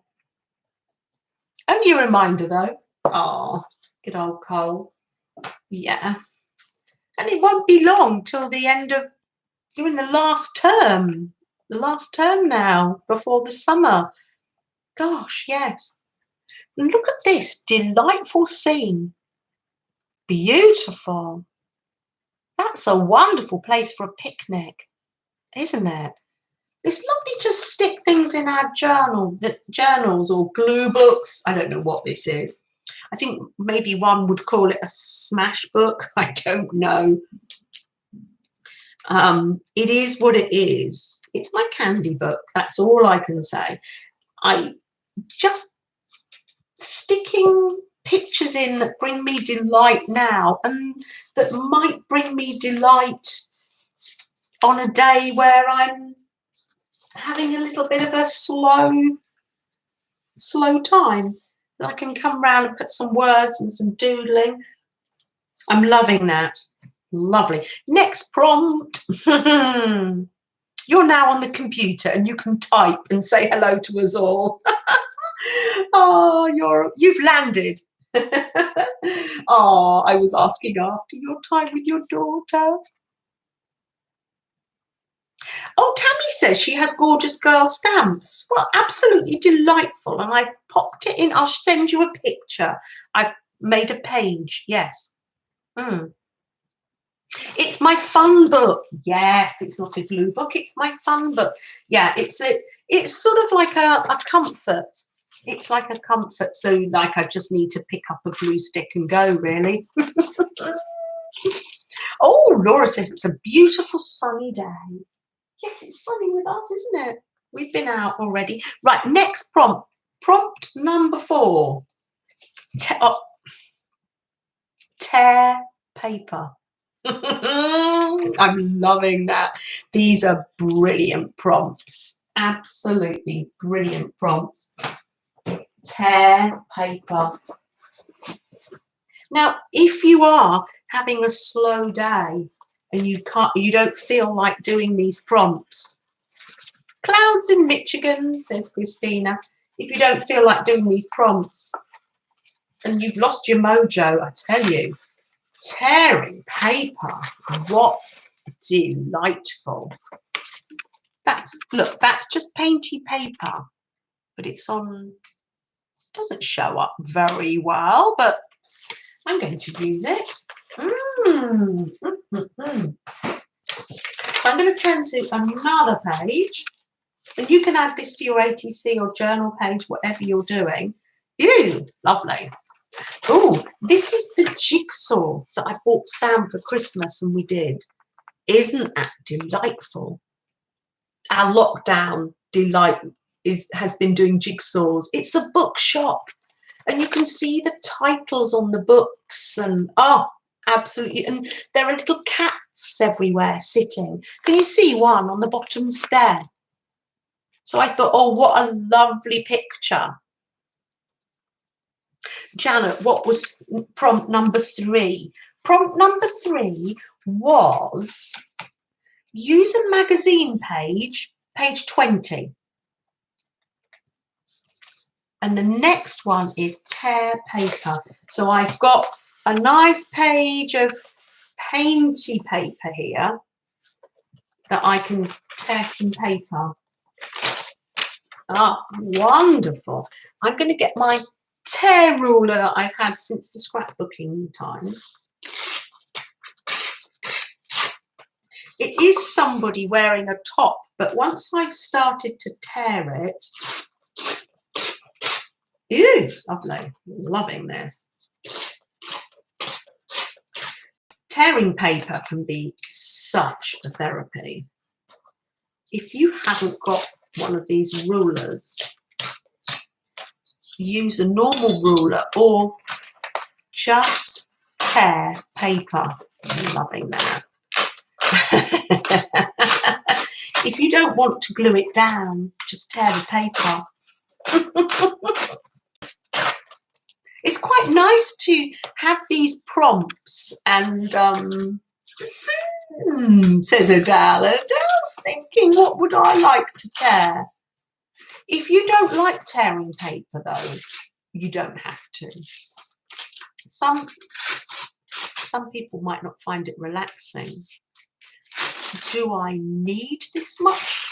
Only a reminder though. Ah, good old Cole. Yeah. And it won't be long till the end of, you're in the last term. The last term now, before the summer. Gosh, yes. And look at this delightful scene. Beautiful. That's a wonderful place for a picnic, isn't it? It's lovely to stick things in our journals or glue books. I don't know what this is. I think maybe one would call it a smash book. I don't know. It is what it is. It's my candy book. That's all I can say. I just sticking pictures in that bring me delight now and that might bring me delight on a day where I'm having a little bit of a slow time. I can come round and put some words and some doodling. I'm loving that. Lovely. Next prompt. You're now on the computer and you can type and say hello to us all. Oh, you've landed. Oh, I was asking after your time with your daughter. Oh, Tammy says she has gorgeous girl stamps. Well, absolutely delightful. And I popped it in. I'll send you a picture. I've made a page. Yes. It's my fun book. Yes, it's not a glue book. It's my fun book. Yeah, it's sort of like a comfort. It's like a comfort. So like I just need to pick up a glue stick and go, really. Oh, Laura says it's a beautiful sunny day. Yes, it's sunny with us, isn't it? We've been out already. Right, next prompt. Prompt number 4. Tear paper. I'm loving that. These are brilliant prompts. Absolutely brilliant prompts. Tear paper. Now, if you are having a slow day and you don't feel like doing these prompts, clouds in Michigan, says Christina. If you don't feel like doing these prompts and you've lost your mojo, I tell you, tearing paper, what delightful. Look, that's just painty paper, but doesn't show up very well, but I'm going to use it. So I'm going to turn to another page, and you can add this to your ATC or journal page, whatever you're doing. Ew, lovely. Oh, this is the jigsaw that I bought Sam for Christmas and we did. Isn't that delightful? Our lockdown delight has been doing jigsaws. It's a bookshop and you can see the titles on the books and absolutely. And there are little cats everywhere sitting. Can you see one on the bottom stair? So I thought, oh, what a lovely picture. Janet, what was prompt number 3? Prompt number 3 was use a magazine page 20. And the next one is tear paper. So I've got a nice page of painty paper here that I can tear some paper. Wonderful. I'm going to get my tear ruler that I've had since the scrapbooking time. It is somebody wearing a top, but once I've started to tear it, ew, lovely, loving this. Tearing paper can be such a therapy. If you haven't got one of these rulers, use a normal ruler or just tear paper. I'm loving that. If you don't want to glue it down, just tear the paper. It's quite nice to have these prompts and says Adele. Adele's thinking, what would I like to tear? If you don't like tearing paper though, you don't have to. Some people might not find it relaxing. Do I need this much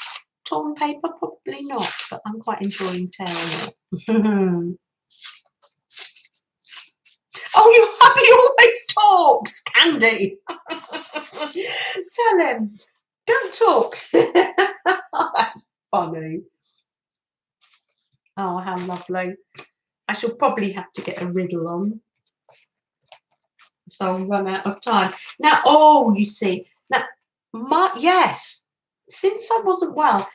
torn paper? Probably not, but I'm quite enjoying tearing it. Oh, your hubby always talks, Candy. Tell him, don't talk. That's funny. Oh, how lovely. I shall probably have to get a riddle on. So I'll run out of time. Now, you see, yes, since I wasn't well,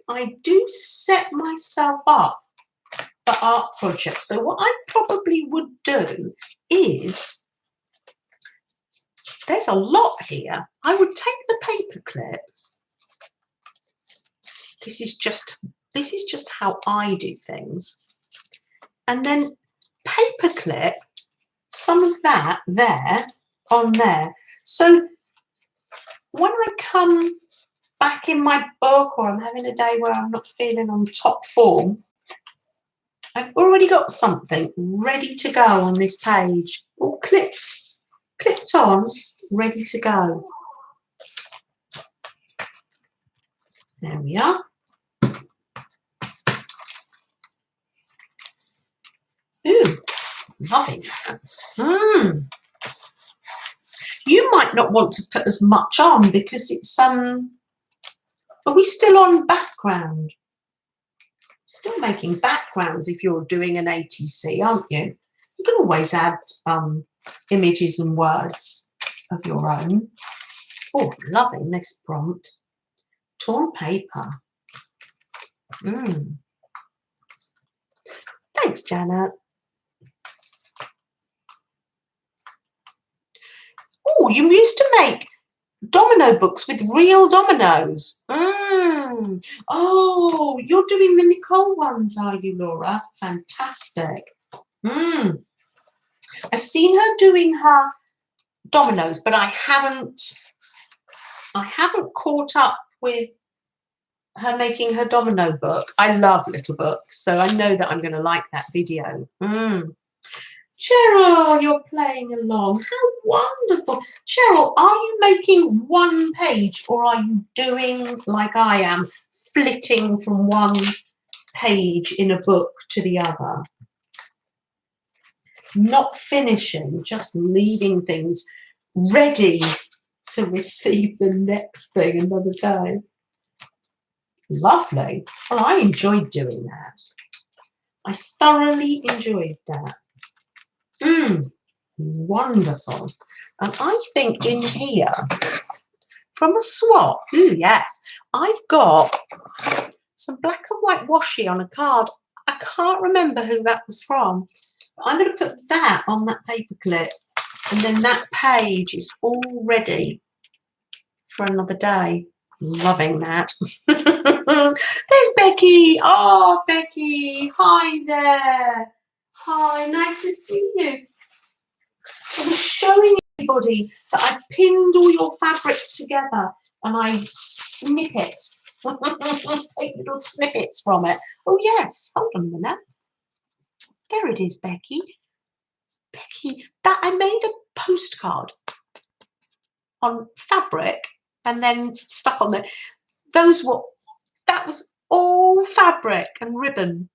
I do set myself up for art projects. So what I probably would do is, there's a lot here. I would take the paper clip. This is just how I do things. And then paper clip some of that there on there. So when I come back in my book or I'm having a day where I'm not feeling on top form, I've already got something ready to go on this page, all clipped on, ready to go. There we are. Ooh, loving that. You might not want to put as much on because it's are we still on background? Still making backgrounds if you're doing an ATC, aren't you? You can always add images and words. of your own. Oh, loving this prompt. Torn paper. Thanks, Janet. Oh, you used to make domino books with real dominoes. Oh, you're doing the Nicole ones, are you, Laura? Fantastic. I've seen her doing her dominoes, but I haven't caught up with her making her domino book. I love little books, so I know that I'm going to like that video. Cheryl, you're playing along. How wonderful. Cheryl, are you making one page, or are you doing like I am, flitting from one page in a book to the other? Not finishing, just leaving things ready to receive the next thing another day. Lovely. Well, I enjoyed doing that. I thoroughly enjoyed that. Wonderful. And I think in here, from a swap, yes, I've got some black and white washi on a card. I can't remember who that was from. But I'm going to put that on that paper clip, and then that page is all ready for another day. Loving that. There's Becky. Oh, Becky. Hi there. Hi, nice to see you. I was showing everybody that I've pinned all your fabrics together and I snip it. Take little snippets from it. Oh, yes. Hold on a minute. There it is, Becky. Becky, that I made a postcard on fabric and then stuck on there. That was all fabric and ribbon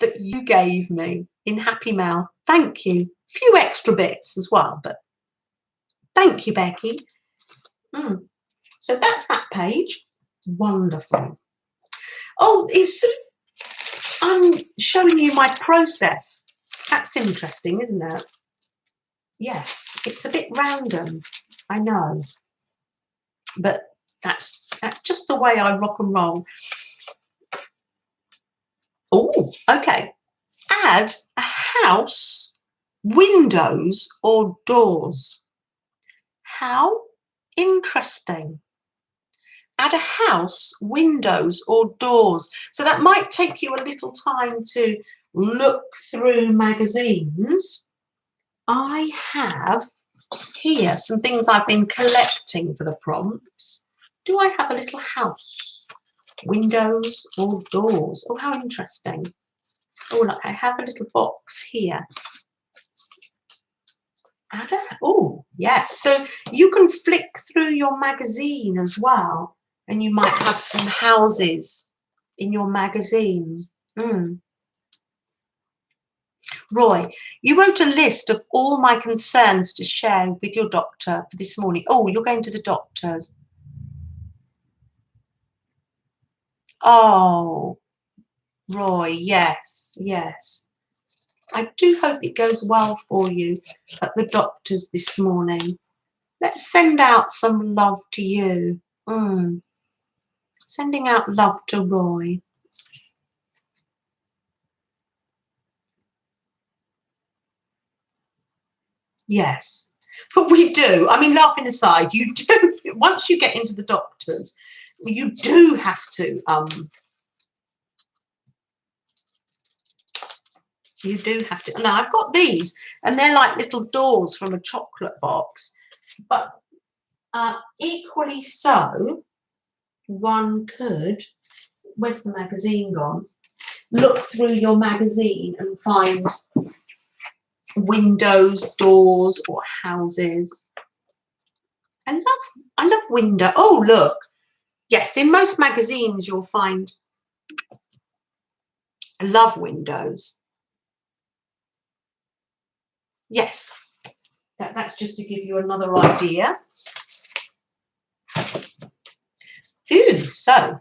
that you gave me in Happy Mail. Thank you. A few extra bits as well, but thank you, Becky. So that's that page. Wonderful. Oh, I'm showing you my process. That's interesting, isn't it? Yes, it's a bit random, I know, but that's just the way I rock and roll. Oh, okay. Add a house, windows or doors. How interesting. Add a house, windows or doors. So that might take you a little time to look through magazines. I have here some things I've been collecting for the prompts. Do I have a little house, windows or doors? Oh, how interesting. Oh, look, I have a little box here. Oh, yes. So you can flick through your magazine as well, and you might have some houses in your magazine. Roy, you wrote a list of all my concerns to share with your doctor for this morning. Oh, you're going to the doctor's. Oh, Roy, yes, yes. I do hope it goes well for you at the doctor's this morning. Let's send out some love to you. Sending out love to Roy. Yes, but we do. I mean, laughing aside, you do. Once you get into the doctor's, you do have to. You do have to. Now I've got these, and they're like little doors from a chocolate box, but equally so, one could. Where's the magazine gone? Look through your magazine and find windows, doors, or houses. I love window. Oh, look. Yes, in most magazines you'll find. I love windows. Yes, that's just to give you another idea. Ooh, so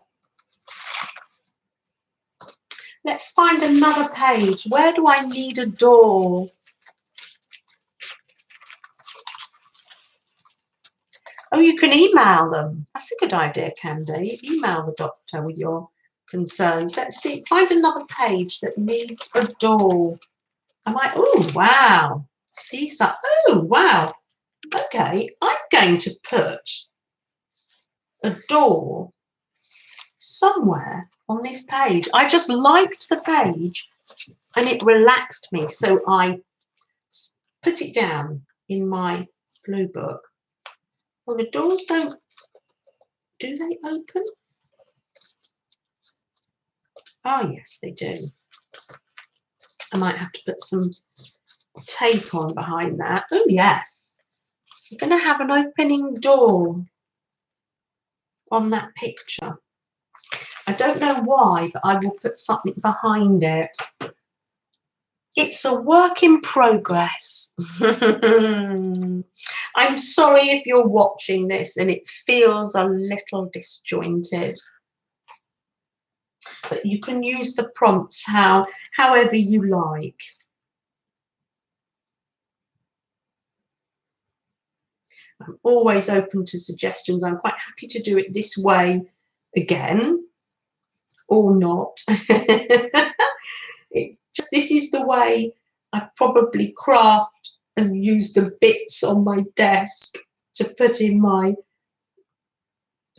let's find another page. Where do I need a door? you can email them. That's a good idea, Candy. Email the doctor with your concerns. Let's see, find another page that needs a door. Oh, wow. See some, oh, wow. Okay, I'm going to put a door somewhere on this page. I just liked the page and it relaxed me, so I put it down in my blue book. Well, the doors don't, do they open? Oh yes, they do. I might have to put some tape on behind that. Oh yes, I'm going to have an opening door on that picture. I don't know why, but I will put something behind it. It's a work in progress. I'm sorry if you're watching this and it feels a little disjointed. But you can use the prompts however you like. I'm always open to suggestions. I'm quite happy to do it this way again or not. This is the way I probably craft and use the bits on my desk to put in my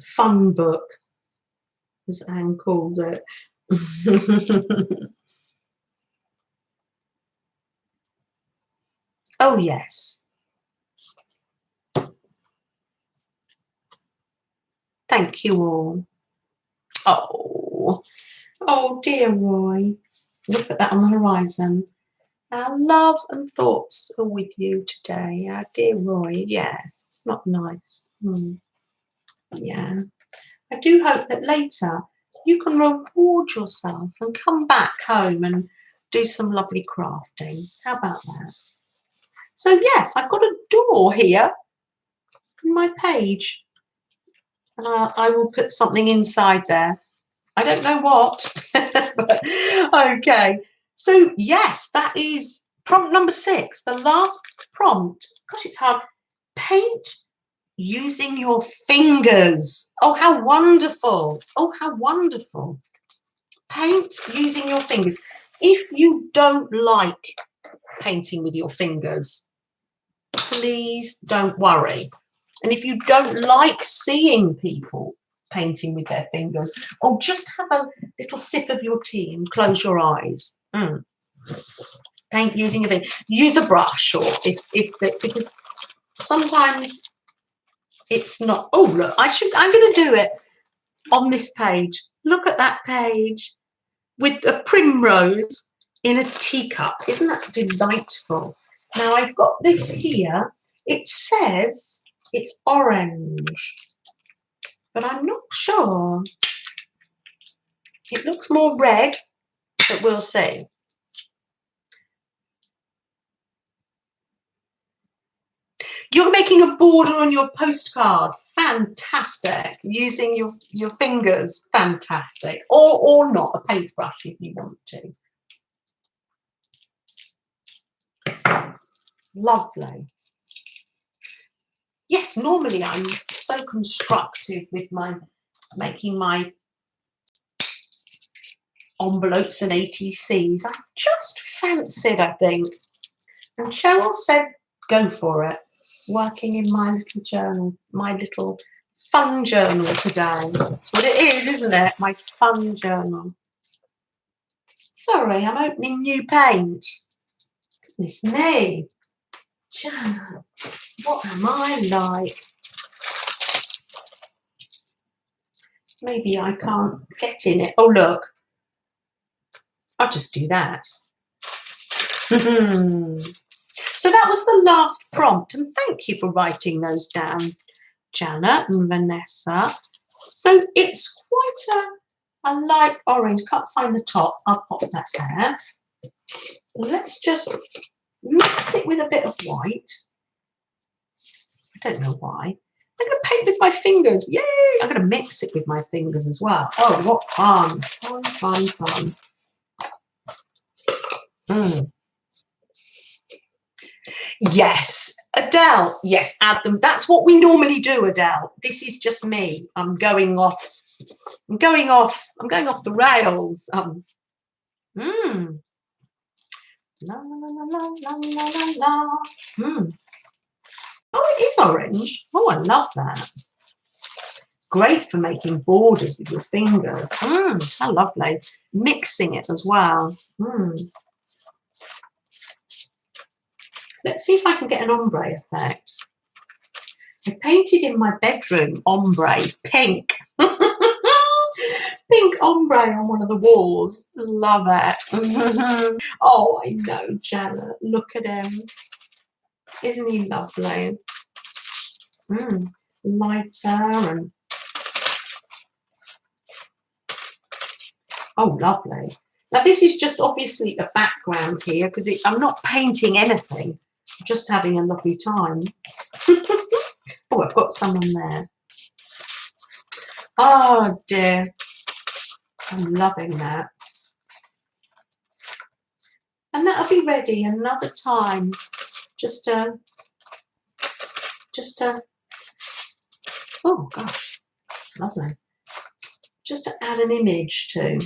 fun book, as Anne calls it. Oh yes. Thank you all. Oh dear Roy. Look at that on the horizon. Our love and thoughts are with you today, our dear Roy. Yes, it's not nice. Yeah. I do hope that later you can reward yourself and come back home and do some lovely crafting. How about that? So yes, I've got a door here in my page. And I will put something inside there. I don't know what. But, okay. So yes, that is prompt number 6. The last prompt. Gosh, it's hard. Paint using your fingers. Oh, how wonderful. Oh, how wonderful. Paint using your fingers. If you don't like painting with your fingers, please don't worry. And if you don't like seeing people painting with their fingers, or just have a little sip of your tea and close your eyes. Paint using your fingers. Use a brush, or because sometimes it's not. Oh look, I'm going to do it on this page. Look at that page with a primrose in a teacup. Isn't that delightful? Now I've got this here. It says it's orange, but I'm not sure. It looks more red, but we'll see. You're making a border on your postcard. Fantastic. Using your fingers. Fantastic. Or not, a paintbrush if you want to. Lovely. Yes, normally I'm so constructive with making my envelopes and ATCs. I just fancied, I think. And Cheryl said, go for it. Working in my little journal, my little fun journal today. That's what it is, isn't it? My fun journal. Sorry, I'm opening new paint. Goodness me. Janet, what am I like? Maybe I can't get in it. Oh, look. I'll just do that. So that was the last prompt, and thank you for writing those down, Janet and Vanessa. So it's quite a light orange. Can't find the top. I'll pop that there. Let's just mix it with a bit of white. I don't know why. I'm going to paint with my fingers. Yay! I'm going to mix it with my fingers as well. Oh, what fun. Fun, fun, fun. Yes, Adele. Yes, add them. That's what we normally do, Adele. This is just me. I'm going off. I'm going off. I'm going off the rails. Mm. La la la la la la la la. Mm. Oh, it is orange. Oh, I love that. Great for making borders with your fingers. How lovely. Mixing it as well. Let's see if I can get an ombre effect. I painted in my bedroom ombre pink. Pink ombre on one of the walls. Love it. Oh, I know, Janet. Look at him. Isn't he lovely? Lighter and oh, lovely. Now this is just obviously a background here because I'm not painting anything. I'm just having a lovely time. Oh, I've got some on there. Oh dear. I'm loving that. And that'll be ready another time. Just to, oh gosh, lovely. Just to add an image to.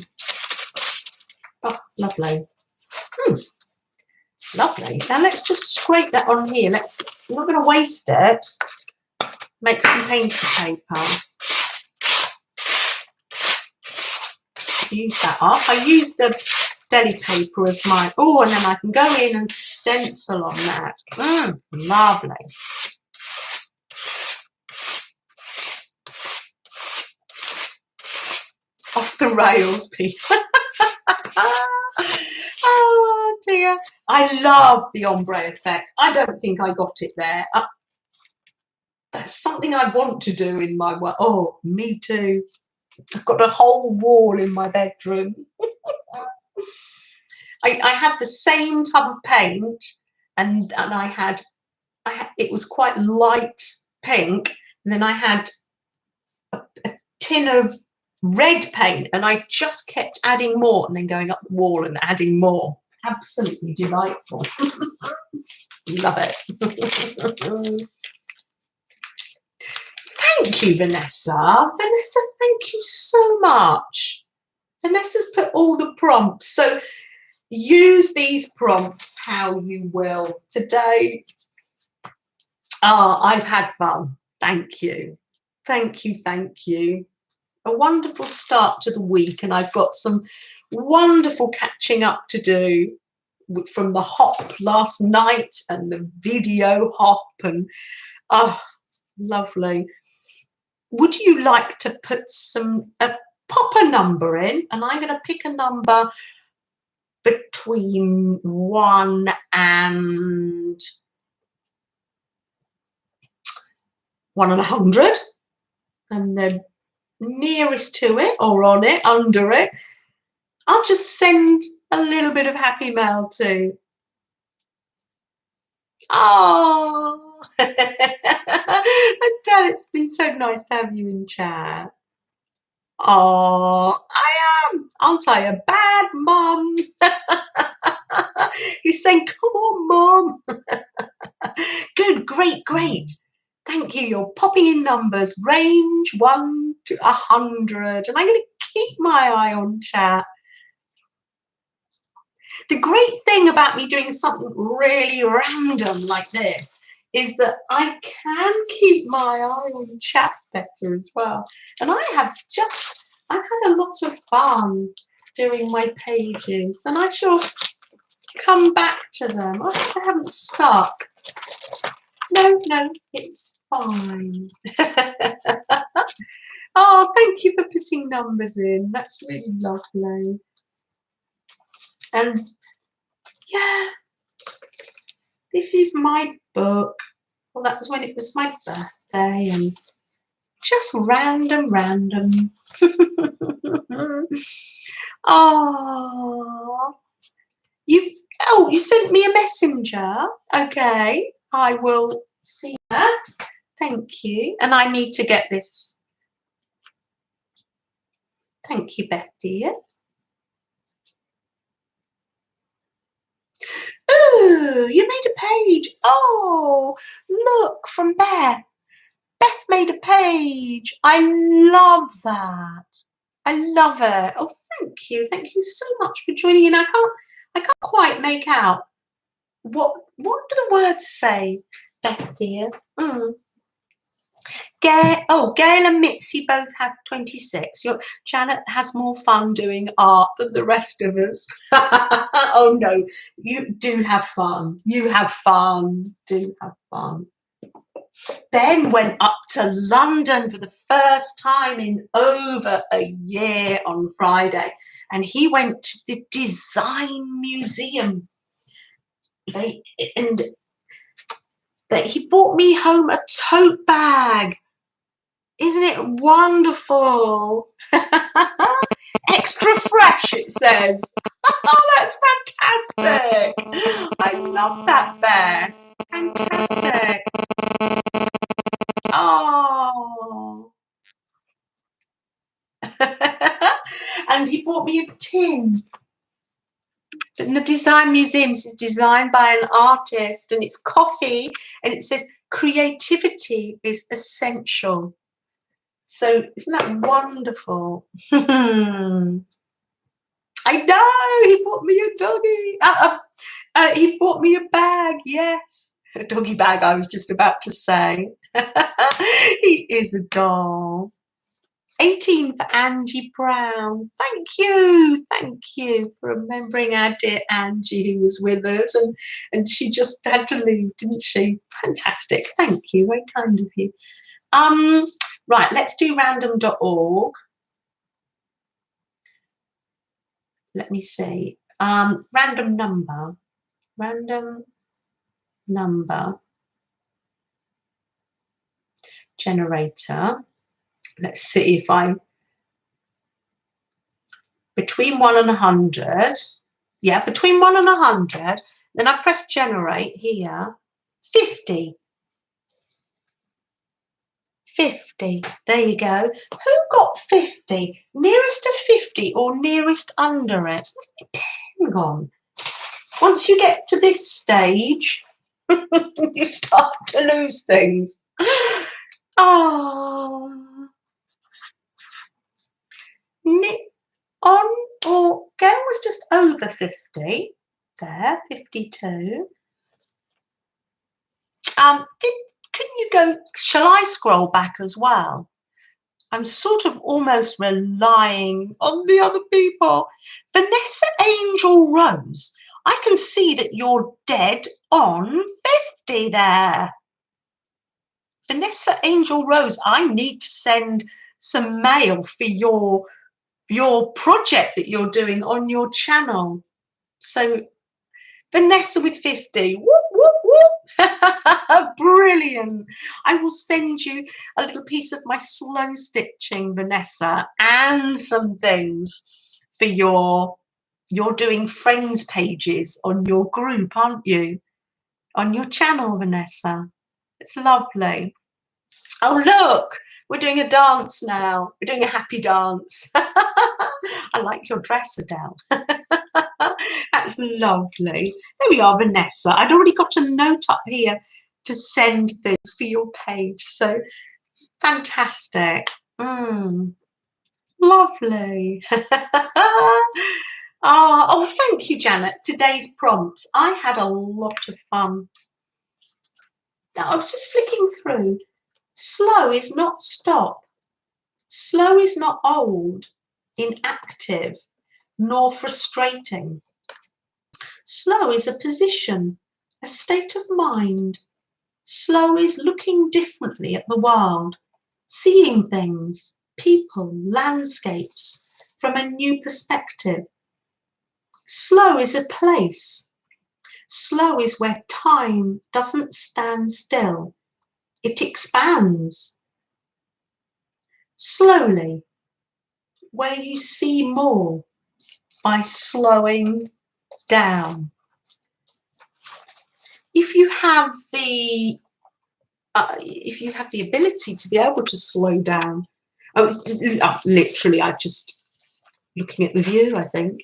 Oh, lovely. Lovely. Now let's just scrape that on here. I'm not going to waste it. Make some painting paper. Use that up. I use the deli paper as my, oh, and then I can go in and stencil on that. Lovely. Off the rails, Peter. Oh dear. I love the ombre effect. I don't think I got it there. That's something I want to do in my work. Oh, me too. I've got a whole wall in my bedroom. I had the same type of paint, and I had it was quite light pink, and then I had a tin of red paint, and I just kept adding more and then going up the wall and adding more. Absolutely delightful. Love it. Thank you, Vanessa. Vanessa, thank you so much. Vanessa's put all the prompts. So use these prompts how you will today. Oh, I've had fun. Thank you. Thank you. Thank you. A wonderful start to the week, and I've got some wonderful catching up to do from the hop last night and the video hop, and oh, lovely. Would you like to put pop a number in, and I'm going to pick a number between 1 and 100, and the nearest to it or on it, under it, I'll just send a little bit of happy mail to. Oh, Adele, it's been so nice to have you in chat. Oh, I am, aren't I, a bad mum? He's saying, come on, mum. Good, great, great. Thank you. You're popping in numbers, range 1 to 100. And I'm going to keep my eye on chat. The great thing about me doing something really random like this is that I can keep my eye on chat better as well. And I've had a lot of fun doing my pages, and I shall come back to them. I haven't stuck. No, it's fine. Oh, thank you for putting numbers in. That's really lovely. And yeah, this is my book. Well, that was when it was my birthday, and just random. Oh, you sent me a messenger. Okay, I will see that. Thank you. And I need to get this. Thank you, Beth dear. Ooh, you made a page. Oh, look, from Beth. Beth made a page. I love that. I love it. Oh, thank you. Thank you so much for joining in. I can't quite make out what do the words say, Beth dear. Gail and Mitzi both have 26. Janet has more fun doing art than the rest of us. Oh no, you do have fun. You have fun. Do have fun. Ben went up to London for the first time in over a year on Friday, and he went to the Design Museum. He brought me home a tote bag. Isn't it wonderful? Extra fresh, it says. Oh, that's fantastic. I love that bear. Fantastic. Oh. And he bought me a tin. In the Design Museum, this is designed by an artist, and it's coffee, and it says creativity is essential. So isn't that wonderful? I know, he bought me a doggy. He bought me a bag, yes. A doggy bag, I was just about to say. He is a doll. 18 for Angie Brown. Thank you for remembering our dear Angie who was with us, and she just had to leave, didn't she? Fantastic. Thank you, very kind of you. Right, let's do random.org. Let me see. Random number generator. Let's see if between 1 and 100. Yeah, between 1 and 100. Then I press generate here. 50. 50. There you go. Who got 50? Nearest to 50 or nearest under it? Hang on. Once you get to this stage, you start to lose things. Oh. On or Gail was just over 50. There, 52. Can you go, shall I scroll back as well? I'm sort of almost relying on the other people. Vanessa Angel Rose, I can see that you're dead on 50 there. Vanessa Angel Rose, I need to send some mail for your project that you're doing on your channel. So Vanessa with 50, whoop, whoop, whoop. Brilliant. I will send you a little piece of my slow stitching, Vanessa, and some things for you're doing friends pages on your group, aren't you? On your channel, Vanessa. It's lovely. Oh, look, we're doing a dance now. We're doing a happy dance. I like your dress, Adele. That's lovely. There we are, Vanessa. I'd already got a note up here to send things for your page. So fantastic. Lovely. Oh, thank you, Janet. Today's prompts. I had a lot of fun. I was just flicking through. Slow is not stop. Slow is not old, inactive, nor frustrating. Slow is a position, a state of mind. Slow is looking differently at the world, seeing things, people, landscapes from a new perspective. Slow is a place. Slow is where time doesn't stand still. It expands. Slowly, where you see more by slowing down. If you have the ability to be able to slow down, literally, I just looking at the view, I think.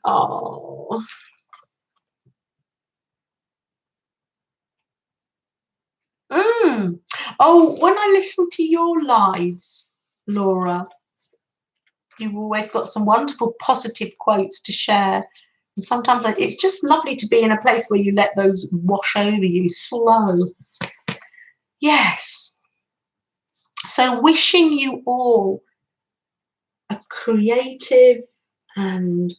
Oh, Mm. Oh, when I listen to your lives, Laura, you've always got some wonderful positive quotes to share. And sometimes it's just lovely to be in a place where you let those wash over you slow. Yes. So wishing you all a creative and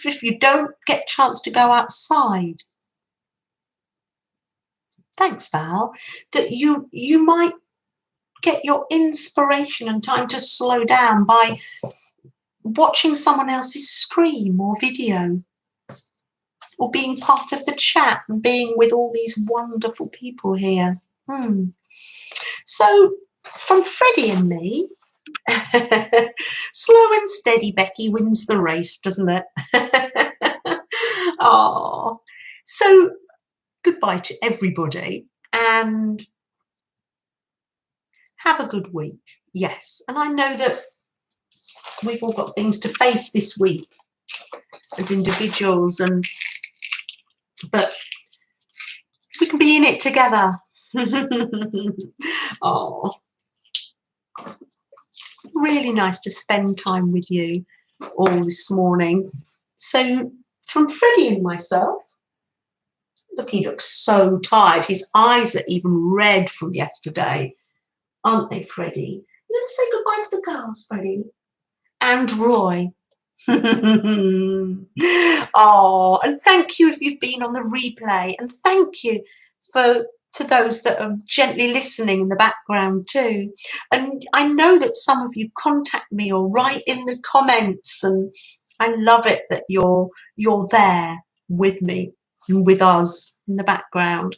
if you don't get a chance to go outside, thanks Val, that you might get your inspiration and time to slow down by watching someone else's stream or video, or being part of the chat and being with all these wonderful people here. So from Freddie and me, slow and steady Becky wins the race, doesn't it? Oh, so goodbye to everybody and have a good week. Yes, and I know that we've all got things to face this week as individuals, but we can be in it together. Oh, really nice to spend time with you all this morning. So from Freddie and myself, look, he looks so tired. His eyes are even red from yesterday, aren't they, Freddie? You want to say goodbye to the girls, Freddie? And Roy. Oh, and thank you if you've been on the replay, and thank you to those that are gently listening in the background too. And I know that some of you contact me or write in the comments, and I love it that you're there with me and with us in the background.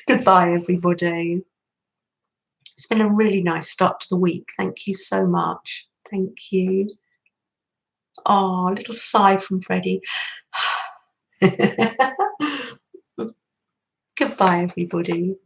Goodbye, everybody. It's been a really nice start to the week. Thank you so much. Thank you. Oh, a little sigh from Freddie. Goodbye, everybody.